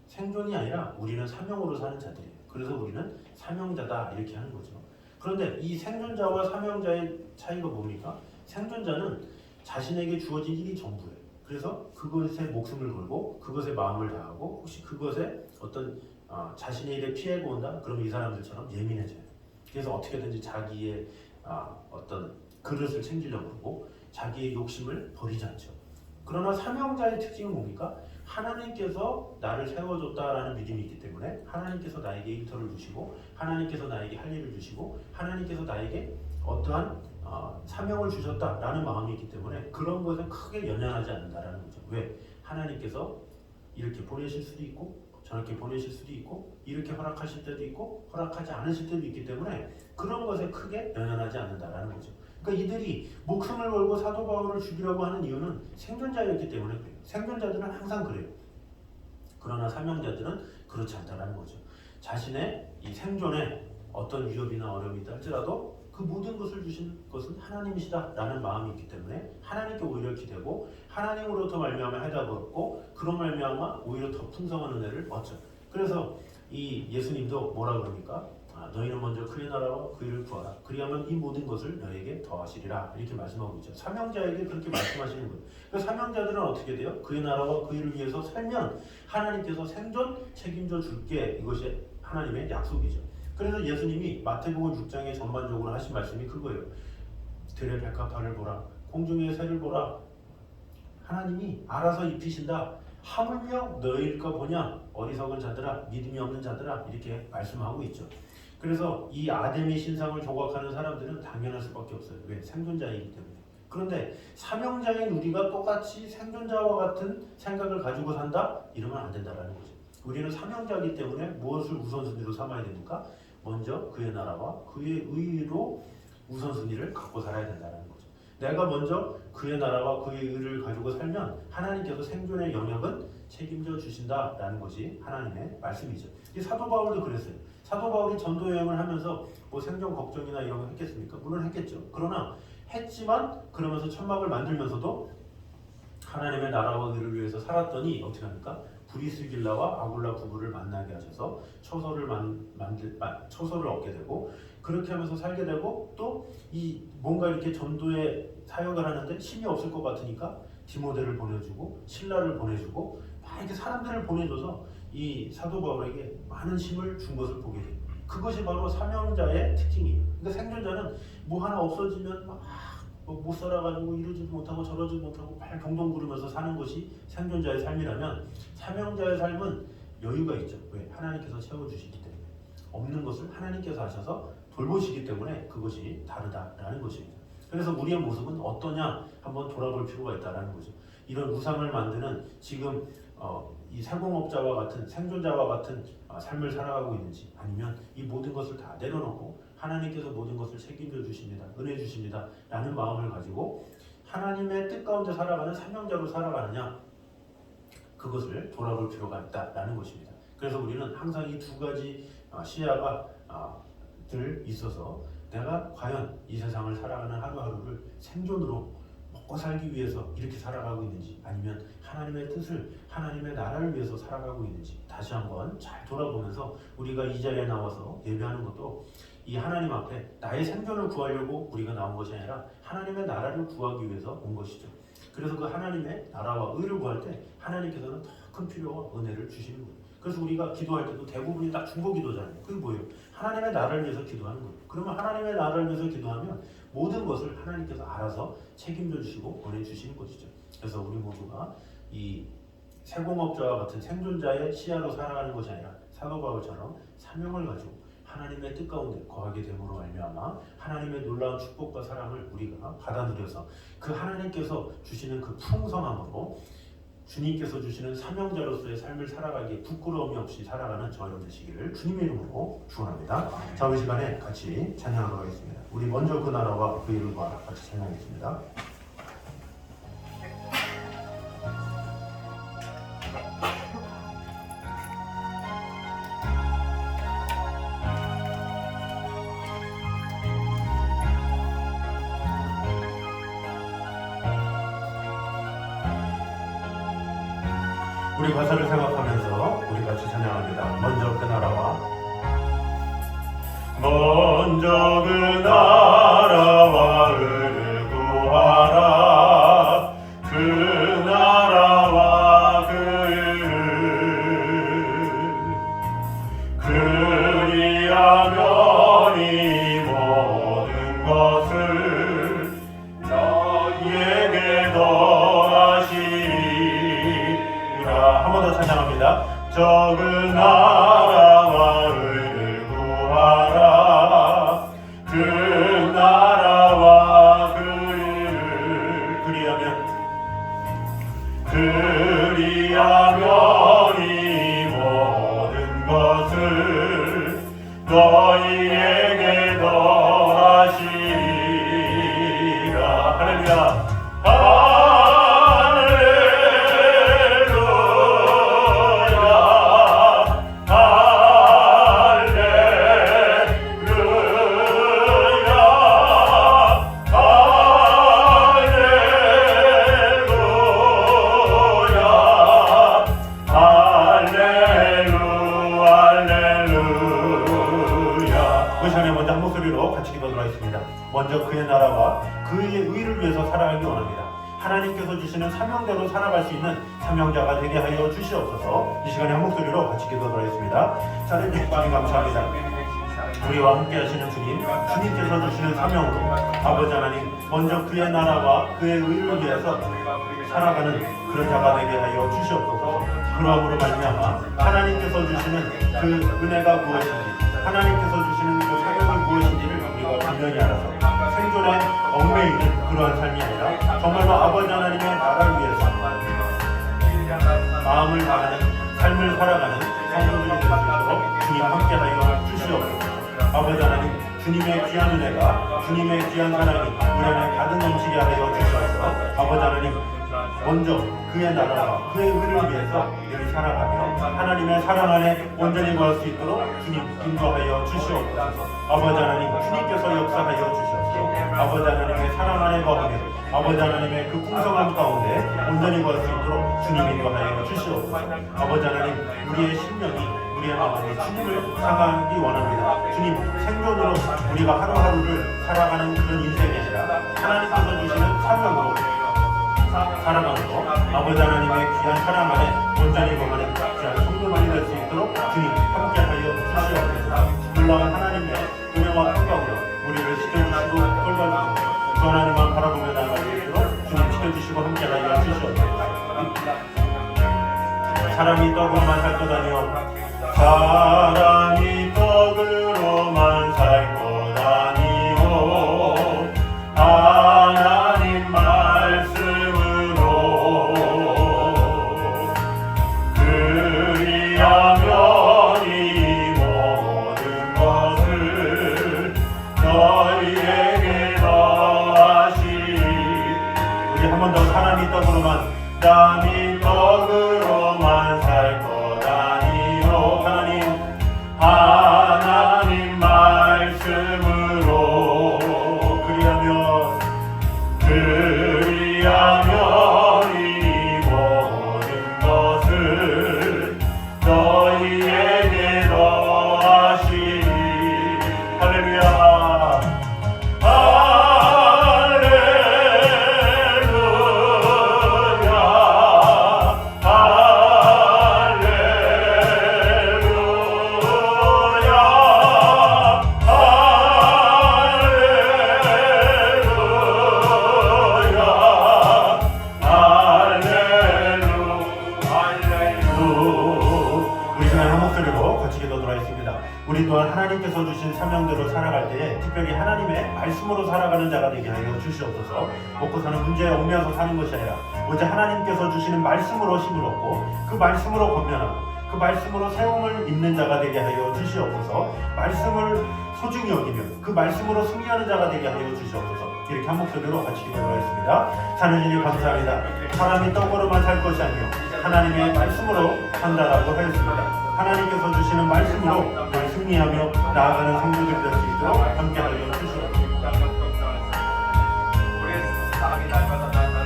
생존이 아니라 우리는 사명으로 사는 자들이에요. 그래서 우리는 사명자다 이렇게 하는 거죠. 그런데 이 생존자와 사명자의 차이가 뭡니까? 생존자는 자신에게 주어진 일이 전부예요. 그래서 그것에 목숨을 걸고 그것에 마음을 다하고 혹시 그것에 어떤 자신의 일에 피해가 온다? 그럼 이 사람들처럼 예민해져요. 그래서 어떻게든지 자기의 어떤 그릇을 챙기려고 하고 자기의 욕심을 버리지 않죠. 그러나 사명자의 특징은 뭡니까? 하나님께서 나를 세워줬다라는 믿음이 있기 때문에 하나님께서 나에게 일터를 주시고 하나님께서 나에게 할 일을 주시고 하나님께서 나에게 어떠한 사명을 주셨다라는 마음이 있기 때문에 그런 것에 크게 연연하지 않는다라는 거죠. 왜? 하나님께서 이렇게 보내실 수도 있고 저렇게 보내실 수도 있고 이렇게 허락하실 때도 있고 허락하지 않으실 때도 있기 때문에 그런 것에 크게 연연하지 않는다라는 거죠. 그러니까 이들이 목숨을 걸고 사도 바울을 죽이려고 하는 이유는 생존자였기 때문에 그래요. 생존자들은 항상 그래요. 그러나 사명자들은 그렇지 않다라는 거죠. 자신의 이 생존에 어떤 위협이나 어려움이 있다 할지라도 그 모든 것을 주신 것은 하나님이시다라는 마음이 있기 때문에 하나님께 오히려 기대고 하나님으로부터 말미암아 해답을 얻고 그로 말미암아 오히려 더 풍성한 은혜를 얻죠. 그래서 이 예수님도 뭐라 그럽니까? 너희는 먼저 그의 나라와 그 일을 구하라. 그리하면 이 모든 것을 너에게 더하시리라. 이렇게 말씀하고 있죠. 사명자에게 그렇게 말씀하시는 거예요. 그래서 사명자들은 어떻게 돼요? 그의 나라와 그 일을 위해서 살면 하나님께서 생존 책임져 줄게. 이것이 하나님의 약속이죠. 그래서 예수님이 마태복음 6장에 전반적으로 하신 말씀이 그거예요. 들의 백합화를 보라. 공중의 새를 보라. 하나님이 알아서 입히신다. 하물며 너희일까 보냐. 어리석은 자들아, 믿음이 없는 자들아. 이렇게 말씀하고 있죠. 그래서 이 아담의 신상을 조각하는 사람들은 당연할 수밖에 없어요. 왜? 생존자이기 때문에. 그런데 사명자인 우리가 똑같이 생존자와 같은 생각을 가지고 산다? 이러면 안 된다라는 거죠. 우리는 사명자이기 때문에 무엇을 우선순위로 삼아야 됩니까? 먼저 그의 나라와 그의 의로 우선순위를 갖고 살아야 된다는 거죠. 내가 먼저 그의 나라와 그의 의를 가지고 살면 하나님께서 생존의 영역은 책임져 주신다라는 것이 하나님의 말씀이죠. 이 사도 바울도 그랬어요. 사도 바울이 전도 여행을 하면서 뭐 생존 걱정이나 이런 거 했겠습니까? 물론 했겠죠. 그러나 했지만 그러면서 천막을 만들면서도 하나님의 나라와 의를 위해서 살았더니 어떻게 합니까? 브리스길라와 아굴라 부부를 만나게 하셔서 처소를 처소를 얻게 되고 그렇게 하면서 살게 되고 또 이 뭔가 이렇게 전도의 사역을 하는데 힘이 없을 것 같으니까 디모데를 보내주고 신라를 보내주고 막 이렇게 사람들을 보내줘서 이 사도 바울에게 많은 힘을 준 것을 보게 돼요. 그것이 바로 사명자의 특징이에요. 그러니까 생존자는 뭐 하나 없어지면 막 못 살아가지고 이러지도 못하고 저러지도 못하고 발 동동 구르면서 사는 것이 생존자의 삶이라면 사명자의 삶은 여유가 있죠. 왜? 하나님께서 채워주시기 때문에. 없는 것을 하나님께서 하셔서 돌보시기 때문에 그것이 다르다라는 것입니다. 그래서 우리의 모습은 어떠냐 한번 돌아볼 필요가 있다는 거죠. 이런 우상을 만드는 지금 이 세공업자와 같은 생존자와 같은 삶을 살아가고 있는지 아니면 이 모든 것을 다 내려놓고 하나님께서 모든 것을 책임져 주십니다. 은혜 주십니다. 라는 마음을 가지고 하나님의 뜻 가운데 살아가는 사명자로 살아가느냐 그것을 돌아볼 필요가 있다라는 것입니다. 그래서 우리는 항상 이 두 가지 시야가 들 있어서 내가 과연 이 세상을 살아가는 하루하루를 생존으로 먹고 살기 위해서 이렇게 살아가고 있는지 아니면 하나님의 뜻을 하나님의 나라를 위해서 살아가고 있는지 다시 한번 잘 돌아보면서 우리가 이 자리에 나와서 예배하는 것도 이 하나님 앞에 나의 생존을 구하려고 우리가 나온 것이 아니라 하나님의 나라를 구하기 위해서 온 것이죠. 그래서 그 하나님의 나라와 의를 구할 때 하나님께서는 더 큰 필요와 은혜를 주시는 거예요. 그래서 우리가 기도할 때도 대부분이 딱 중보 기도잖아요. 그게 뭐예요? 하나님의 나라를 위해서 기도하는 거예요. 그러면 하나님의 나라를 위해서 기도하면 모든 것을 하나님께서 알아서 책임져 주시고 보내주시는 것이죠. 그래서 우리 모두가 이 세공업자와 같은 생존자의 시야로 살아가는 것이 아니라 사도 바울처럼 사명을 가지고 하나님의 뜻 가운데 거하게 됨으로 말미암아 하나님의 놀라운 축복과 사랑을 우리가 받아 누려서 그 하나님께서 주시는 그 풍성함으로 주님께서 주시는 사명자로서의 삶을 살아가기에 부끄러움이 없이 살아가는 저 여러분 되시기를 주님의 이름으로 축원합니다. 자, 우리 시간에 같이 찬양하도록 하겠습니다. 우리 먼저 그 나라와 그 일을 구하라 같이 찬양하겠습니다. 우리 가사를 생각하면서 우리 같이 찬양합니다. 먼저 그 나라와 먼저 그 나라와 의를 구하라. 그 나라와 그 의를 그리하면 이 모든 것을 너희에게 더하시리라. 한 번 더 찬양합니다. 적은 나라와 의를 구하라. 그 나라와 그 의를 그리하면 이 모든 것을 너희에게 더하시리라. 할렐루야. 먼저 그의 나라와 그의 의를 위해서 살아가기 원합니다. 하나님께서 주시는 사명대로 살아갈 수 있는 사명자가 되게 하여 주시옵소서. 이 시간에 한 목소리로 같이 기도드리겠습니다. 주님 감사합니다. 우리와 함께 하시는 주님께서 주시는 사명으로 아버지 하나님 먼저 그의 나라와 그의 의를 위해서 살아가는 그런 자가 되게 하여 주시옵소서. 그러함으로 말미암아 하나님께서 주시는 그 은혜가 무엇인지 하나님께서 주시는 그 사명이 무엇인지를 우리가 분명히 알아서 생존에 얽매이는 그러한 삶이 아니라 정말로 아버지 하나님의 나라를 위해서 마음을 다하는 삶을 살아가는 성도들이 될 수 있도록 주님 함께하여 주시옵소서. 아버지 하나님 주님의 귀한 은혜가 주님의 귀한 사랑이 우리 안에 가득 넘치게 하여 주시옵소서. 아버지 하나님 먼저 그의 나라와 그의 의를 위해서 늘 살아가며 하나님의 사랑 안에 온전히 거할 수 있도록 주님 인도하여 주시옵소서. 아버지 하나님 주님께서 역사하여 주시옵소서. 아버지 하나님의 사랑 안에 거하며 아버지 하나님의 그 풍성함 가운데 온전히 거할 수 있도록 주님 인도하여 주시옵소서. 아버지 하나님 우리의 심령이 우리의 마음이 주님을 향하기 원합니다. 주님 생존으로 우리가 하루하루를 살아가는 그런 인생이 아니라 하나님께서 주시는 사명으로 살아가므로 아버지 하나님의 귀한 사랑 안에 온전히 거하는 귀한 성도들이 될 수 있도록 주님 함께하여 주시옵소서. 놀라운 하나님의 은혜와 평강으로 우리를 지켜주시고 돌봐주시고 주 하나님만 바라보며 나아갈 수 있도록 주님 지켜주시고 함께하여 주시옵소서. 사람이 떡으로만 살 것 아니요 사람이 떡으로만 살 것 아니요 하나님 말씀으로 그리하면 이 모든 것을 너희에게 더하시리. 우리 한 번 더 사람이 떡으로만 사람이 떡으로만 살 것 아니요 하나님 말씀으로 그리하면 이 모든 것을 너희에게 더하시리. 할렐루야. 우리 또한 하나님께서 주신 사명대로 살아갈 때에 특별히 하나님의 말씀으로 살아가는 자가 되게 하여 주시옵소서. 먹고 사는 문제에 얽매여서 사는 것이 아니라 오직 하나님께서 주시는 말씀으로 힘을 얻고 그 말씀으로 권면하고 그 말씀으로 세움을 입는 자가 되게 하여 주시옵소서. 말씀을 소중히 여기며 그 말씀으로 승리하는 자가 되게 하여 주시옵소서. 이렇게 한 목소리로 같이 기도하겠습니다. 사는 주님 감사합니다. 사람이 떡으로만 살 것이 아니요 하나님의 말씀으로 산다라고 하였습니다. 하나님께서 주시는 말씀으로 늘 승리하며 나아가는 성도들이 될 수 있도록 함께하여 주시옵소서.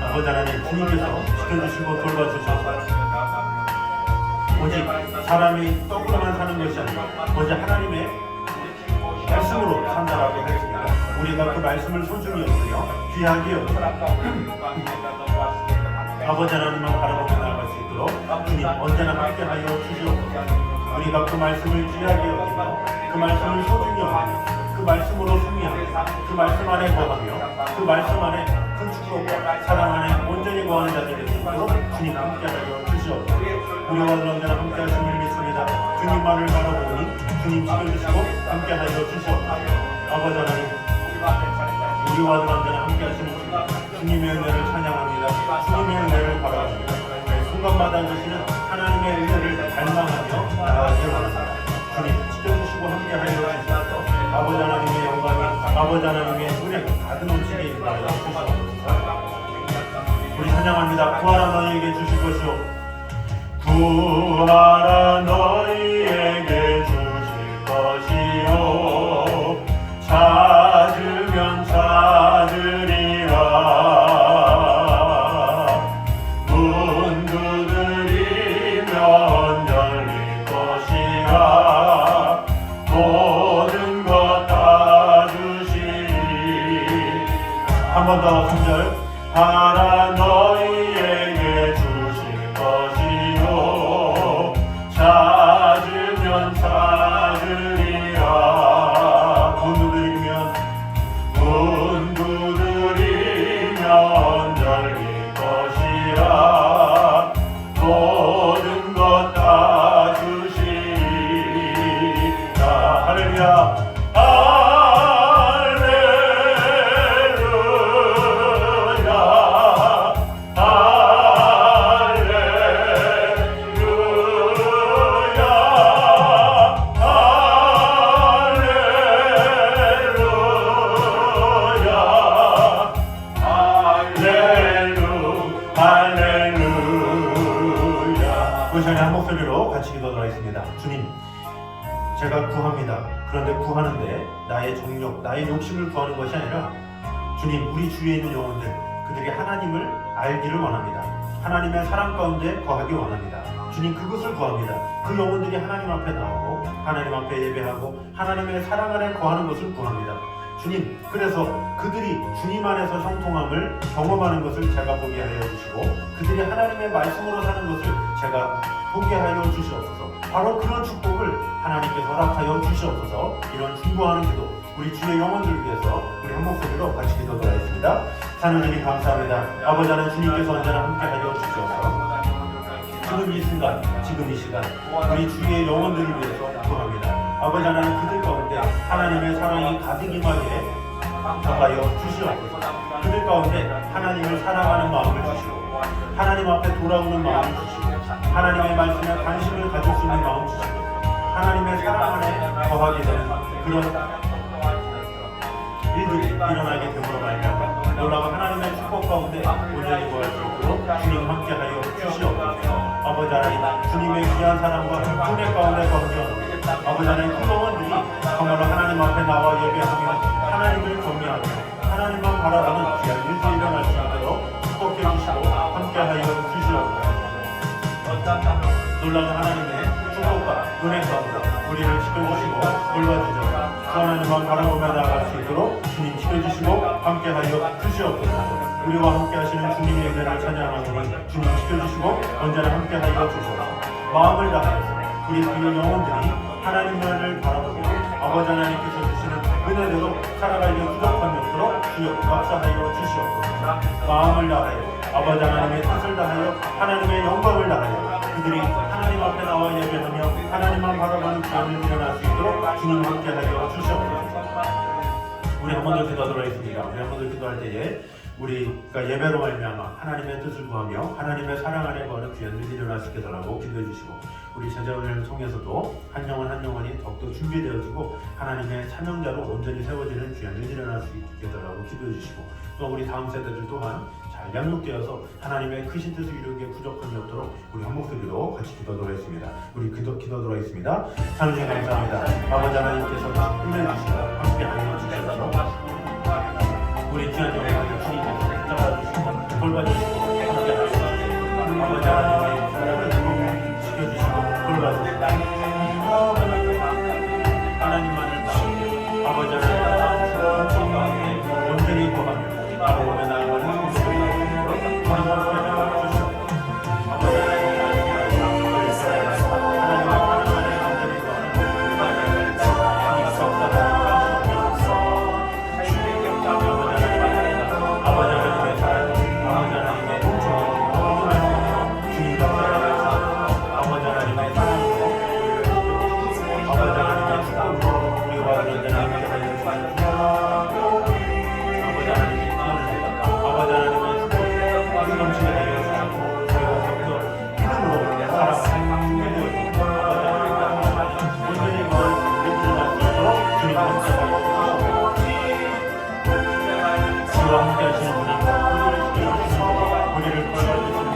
아버지 하나님 주님께서 지켜주시고 돌봐주셔서 오직 사람이 떡으로만 사는 것이 아니라 오직 하나님의 말씀 자라고 했습니다. 우리가 그 말씀을 소중히 여기며 귀하게 여기며 아버지 하나님만 바라보며 나아갈 수 있도록 주님 언제나 함께하여 주시옵소서. 우리가 그 말씀을 귀하게 여기며 그 말씀을 소중히 여기며 그 말씀으로 승리하며 그 말씀 안에 거하며 그 말씀 안에 큰 축복과 사랑 안에 온전히 거하는 자들이 될 수 있도록 주님 함께하여 주시옵소서. 우리와 언제나 함께하심을 믿습니다. 주님만을 바라보니 주님 지켜주시고 함께하여 주시옵소서. 아버지 하나님 우리와 언제나 함께하시는 주님의 은혜를 찬양합니다. 주님의 은혜를 바라봅니다. 순간마다 주시는 하나님의 은혜를 갈망하며 나아가길 원합니다. 주님 지켜주시고 함께하여 주시옵소서. 아버지 하나님의 영광이 아버지 하나님의 은혜가 가득 넘치게 인도하여 주시옵소서. 우리 찬양합니다. 구하라 너희에게 주실 것이요 구하라 너희에게 주실 것이요 찾으면 찾으리라 문 두드리면 열릴 것이라 모든 것 다 주시리. 한 번 더 3절 하라 너희에게 주실 것이요 찾으면 찾으리라 문 두드리면 열릴 것이라 모든 것 다 주시리라. 할렐루야. 우리 전에 한 목소리로 같이 기도하겠습니다. 주님, 제가 구합니다. 그런데 구하는데 나의 정욕, 나의 욕심을 구하는 것이 아니라 주님, 우리 주위에 있는 영혼들, 그들이 하나님을 알기를 원합니다. 하나님의 사랑 가운데 거하기 원합니다. 주님, 그것을 구합니다. 그 영혼들이 하나님 앞에 나오고 하나님 앞에 예배하고 하나님의 사랑 안에 거하는 것을 구합니다. 주님, 그래서 그들이 주님 안에서 형통함을 경험하는 것을 제가 보게 하여 주시고 그들이 하나님의 말씀으로 사는 것을 제가 보게 하여 주시옵소서. 바로 그런 축복을 하나님께서 허락하여 주시옵소서. 이런 중보하는 기도, 우리 주의 영혼들을 위해서 우리 한 목소리로 같이 기도드리겠습니다. 하나님 감사합니다. 아버지 하나님, 주님께서 언제나 함께하여 주시옵소서. 지금 이 순간, 지금 이 시간 우리 주의 영혼들을 위해서 구합니다. 아버지 하나님, 그들 가운데 하나님의 사랑이 가득 임하게 더하여 주시옵소서. 그들 가운데 하나님을 사랑하는 마음을 주시고 하나님 앞에 돌아오는 마음을 주시고 하나님의 말씀에 관심을 가질 수 있는 마음을 주시고 하나님의 사랑 안에 거하게 되는 그런 일들이 일어나게 됨으로 말미암아 놀라운 하나님의 축복 가운데 온전히 거할 수 있도록 주님 함께하여 주시옵소서. 아버지 하나님, 주님의 귀한 사랑과 은혜 가운데 거하게 하옵소서. 아버지 하나님, 그 영혼들이 정말로 하나님 앞에 나와 예배하며 하나님을 경외하며 하나님만 바라보는 귀한 일들이 일어날 수 있도록 축복해 주시고 함께하여 주시옵소서. 놀라운 하나님의 축복과 은혜 가운데 우리를 지켜주시고 돌봐주셔서 하나님만 바라보며 나아갈 수 있도록 주님 지켜주시고 함께하여 주시옵소서. 우리와 함께하시는 주님의 은혜를 찬양하노니 주님 지켜주시고 언제나 함께하여 주셔서 마음을 다하여서 우리 주의 영혼들이 하나님만을 바라보고 아버지 하나님께서 주시는 은혜대로 살아가려 부족함이 없도록 주여 역사하여 주시옵소서. 마음을 다하여 아버지 하나님의 뜻을 다하여 하나님의 영광을 다하여 그들이 하나님 앞에 나와 예배하며 하나님만 바라보는 귀함을 일어날 수 있도록 주님 함께하여 주시옵소서. 우리 한 번 더 기도하도록 하겠습니다. 우리 한 번 더 기도할 때에 우리가 예배로 말미암아 하나님의 뜻을 구하며 하나님의 사랑 안에 거하는 귀한 일이 일어날 수 있게 달라고 기도해 주시고 우리 제자훈련을 통해서도 한 영혼 한 영혼이 더욱더 준비되어지고 하나님의 사명자로 온전히 세워지는 귀한 일이 일어날 수 있게 달라고 기도해 주시고 또 우리 다음 세대들 또한 잘 양육되어서 하나님의 크신 뜻을 이루기에 부족함이 없도록 우리 한 목소리로 같이 기도하도록 하겠습니다. 우리 기도하도록 하겠습니다. 하나님 감사합니다. 아버지 하나님께서 힘내주시고 함께 하여 주셔서 우리 귀한 영혼을 주님께서 붙잡아주시고 돌봐주시고 함께 하시고 아버지 하나님의 사랑을 지켜주시고 돌봐주시고 하나님만을 따르고 아버지 하나님 우리와 함께 하시는 주님, 우리를 도와주시는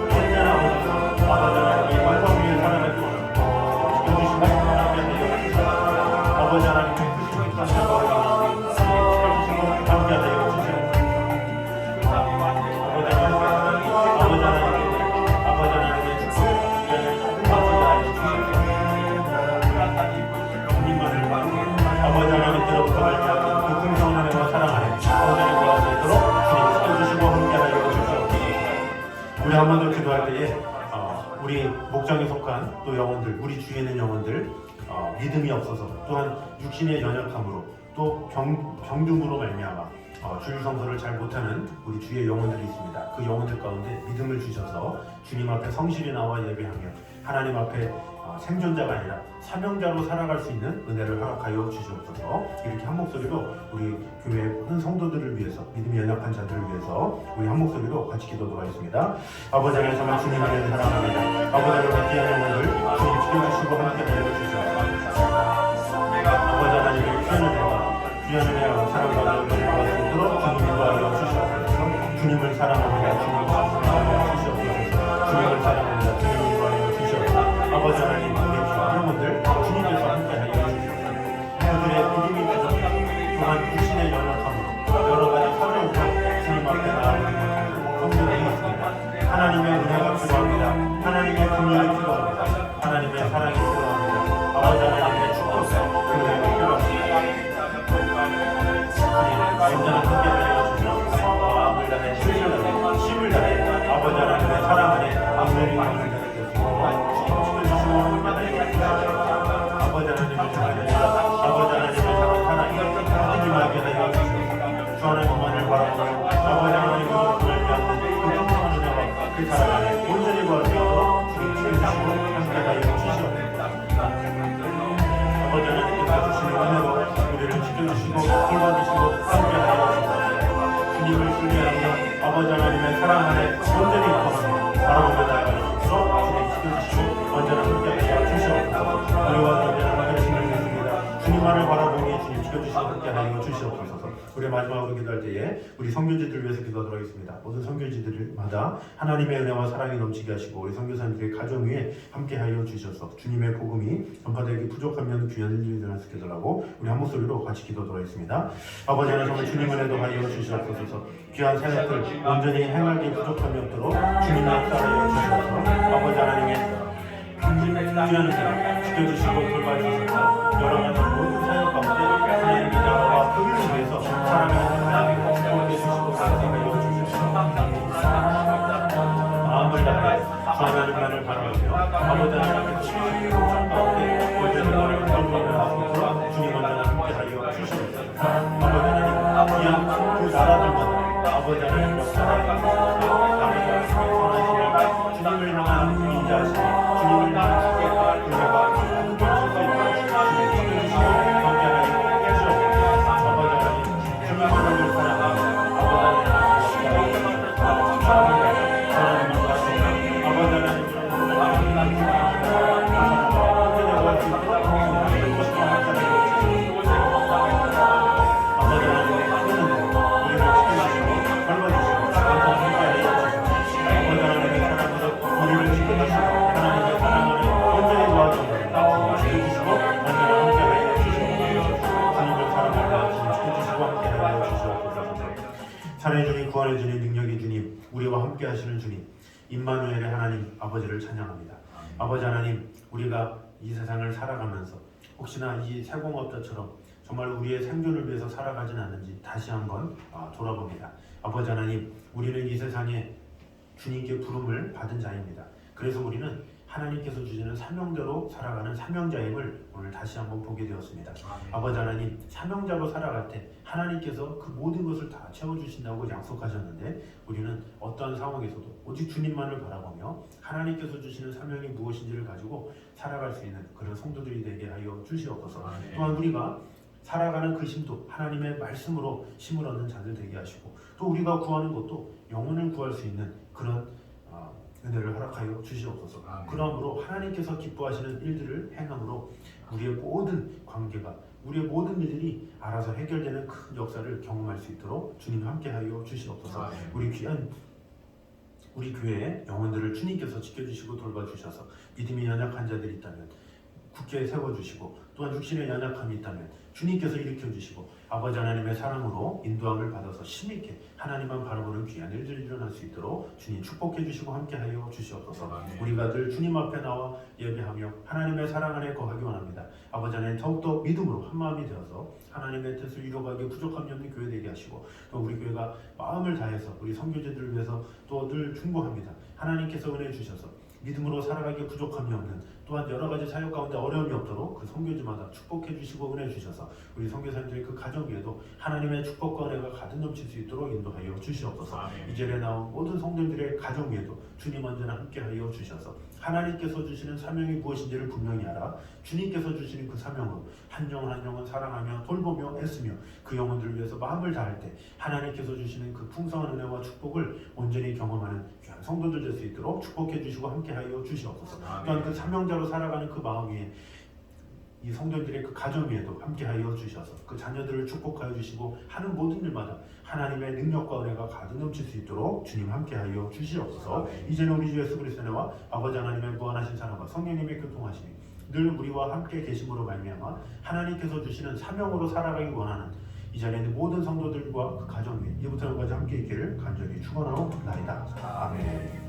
언제나 오셔서 아버지 하나님의 말씀 위에 살아갈 수 없는 지켜주시고 함께 하여 주시옵소서. 아버지 하나님의 크신 감사와 지켜주시고 함께 하여 주시옵소서. 아버지 하나님께로부터 말미암아 그 풍성한 은혜와 사랑 안에 온전히 구할 수 있도록 주님 지켜주시고 함께하여 주시옵소서. 우리 한 번 더 기도할 때에 우리 목장에 속한 또 영혼들, 우리 주위에 있는 영혼들 믿음이 없어서 또한 육신의 연약함으로 또 병dum으로 말미암아 주일 성서를 잘 못하는 우리 주위의 영혼들이 있습니다. 그 영혼들 가운데 믿음을 주셔서 주님 앞에 성실히 나와 예배하며 하나님 앞에 생존자가 아니라 사명자로 살아갈 수 있는 은혜를 허락하여 주시옵소서. 이렇게 한 목소리로 우리 교회 모든 성도들을 위해서, 믿음이 연약한 자들을 위해서 우리 한 목소리로 같이 기도하도록 하겠습니다. 아버지 하나님, 정말 주님 안에 사랑합니다. 아버지 하나님, 귀한 영혼들 주님 지켜주시고 함께 하여 주시옵소서. 아버지 하나님의 귀한 은혜와 사랑 가운데 들어갈 수 있도록 주님 인도하여 주시옵소서. 주님을 사랑합니다. 주님을 사랑하여 주시옵소서. 주님을 사랑합니다. 주님을 인도하여 주시옵소서. 아버지 하나님, 우리 영혼들 주님께서 함께하여 주시옵소서. 그들의 믿음이 부족해 또한 육신의 연약함으로 여러 가지 서러움으로 주님 앞에 나아가는 성도들이 있습니다. 하나님의 은혜가 필요합니다. 하나님의 긍휼이 필요합니다. 하나님의 사랑이 필요합니다. 아버지 하나님의 축복, 은혜가 필요합니다. 언제나 함께하여 주시옵소서. 마음을 다해 힘을 다해 아버지 하나님의 사랑 안에 악면이 마음을 다해 아버지 하나님을 사랑하여 아버지 하나님을 사랑하여 하나님하게 하여 주시옵소서. 주 하나님만을 바라보며 아버지 하나님을 말미암는 그 풍성한 은혜와 그 사랑 안에 온전히 구하시고 주님 지켜주시고 함께하여 주시옵소서. 아버지 하나님께서 주시는 은혜로 우리를 지켜주시고 돌봐주시고 함께하여 주시옵소서. 주님을 신뢰하며 아버지 하나님의 사랑 안에 온전히 구하며 바라보며 나아갈 수 있도록 주님 지켜주시고 언제나 함께하여 주시옵소서. 우리와 언제나 함께 하시는 주님입니다. 주님만을 바라보니 주님 지켜주시고 함께하여 주시옵소서. 우리 마지막으로 기도할 때에 우리 선교지들을 위해서 기도하도록 하겠습니다. 모든 선교지들마다 하나님의 은혜와 사랑이 넘치게 하시고 우리 선교사님들의 가정 위에 함께하여 주셔서 주님의 복음이 전파되기 부족하면 귀한 일들이 일어날 수 있게 해달라고 우리 한 목소리로 같이 기도하도록 하겠습니다. 아버지 하나님, 정말 주님 은혜도 하여 주시옵소서. 귀한 사역들 온전히 행하기 부족함이 없도록 주님의 역사하여 주시옵소서. 아버지 하나님의 귀한 은혜 지켜주시고 돌봐주셔서 여러 가지 모든 사역 가운데 하나님의 나라와 흡입을 위해서 사랑하는 하나님을 지켜주시고 사랑하여 주시옵소서. 마음을 다해 주 하나님만을 바라보며 아버지 하나님께서 주시는 것 가운데 원죄를 바라는 성도를 하시고 주님 언제나 함께하여 주시옵소서. 아버지 하나님, 귀한 그 나라들마다 아버지 하나님 역사하여 주님을 향한 인자하시니 주님을 향한 은혜가 사랑의 주님, 구원의 주님, 능력의 주님, 우리와 함께 하시는 주님, 임마누엘의 하나님 아버지를 찬양합니다. 아버지 하나님, 우리가 이 세상을 살아가면서 혹시나 이 세공업자처럼 정말 우리의 생존을 위해서 살아가진 않는지 다시 한번 돌아봅니다. 아버지 하나님, 우리는 이 세상에 주님께 부름을 받은 자입니다. 그래서 우리는 하나님께서 주시는 사명대로 살아가는 사명자임을 오늘 다시 한번 보게 되었습니다. 아버지 하나님, 사명자로 살아갈 때 하나님께서 그 모든 것을 다 채워주신다고 약속하셨는데 우리는 어떠한 상황에서도 오직 주님만을 바라보며 하나님께서 주시는 사명이 무엇인지를 가지고 살아갈 수 있는 그런 성도들이 되게 하여 주시옵소서. 또한 우리가 살아가는 그 힘도 하나님의 말씀으로 힘을 얻는 자들 되게 하시고 또 우리가 구하는 것도 영혼을 구할 수 있는 그런 은혜를 허락하여 주시옵소서. 그러므로 하나님께서 기뻐하시는 일들을 행함으로 우리의 모든 관계가 우리의 모든 일들이 알아서 해결되는 큰 역사를 경험할 수 있도록 주님 함께하여 주시옵소서. 우리 귀한 우리 교회의 영혼들을 주님께서 지켜주시고 돌봐주셔서 믿음이 연약한 자들이 있다면 굳게 세워주시고 또한 육신의 연약함이 있다면 주님께서 일으켜주시고 아버지 하나님의 사랑으로 인도함을 받아서 힘있게 하나님만 바라보는 귀한 일들이 일어날 수 있도록 주님 축복해 주시고 함께하여 주시옵소서. 우리가 늘 주님 앞에 나와 예배하며 하나님의 사랑 안에 거하기 원합니다. 아버지 하나님 더욱더 믿음으로 한마음이 되어서 하나님의 뜻을 이루어가기에 부족함이 없는 교회 되게 하시고 또 우리 교회가 마음을 다해서 우리 선교제들을 위해서 또 늘 충고합니다. 하나님께서 은혜 주셔서 믿음으로 살아가기에 부족함이 없는 또한 여러 가지 사역 가운데 어려움이 없도록 그 선교지마다 축복해 주시고 은혜 주셔서 우리 선교사님들의 그 가정 위에도 하나님의 축복과 은혜가 가득 넘칠 수 있도록 인도하여 주시옵소서. 이 절에 나온 모든 성도들의 가정 위에도 주님 언제나 함께하여 주셔서 하나님께서 주시는 사명이 무엇인지를 분명히 알아 주님께서 주시는 그 사명으로 한 영혼 사랑하며 돌보며 애쓰며 그 영혼들을 위해서 마음을 다할 때 하나님께서 주시는 그 풍성한 은혜와 축복을 온전히 경험하는 귀한 성도들 될 수 있도록 축복해 주시고 함께하여 주시옵소서. 또한 그 사명자로 살아가는 그 마음 위에 이 성도들의 그 가정 위에도 함께하여 주셔서 그 자녀들을 축복하여 주시고 하는 모든 일마다 하나님의 능력과 은혜가 가득 넘칠 수 있도록 주님 함께하여 주시옵소서. 이제는 우리 주 예수 그리스도의 은혜와 아버지 하나님의 무한하신 사랑과 성령님의 교통하심이 늘 우리와 함께 계심으로 말미암아 하나님께서 주시는 사명으로 살아가기 원하는 이 자리에 있는 모든 성도들과 그 가정 위에 이부터 영까지 함께 있기를 간절히 축원하옵나이다. 아멘.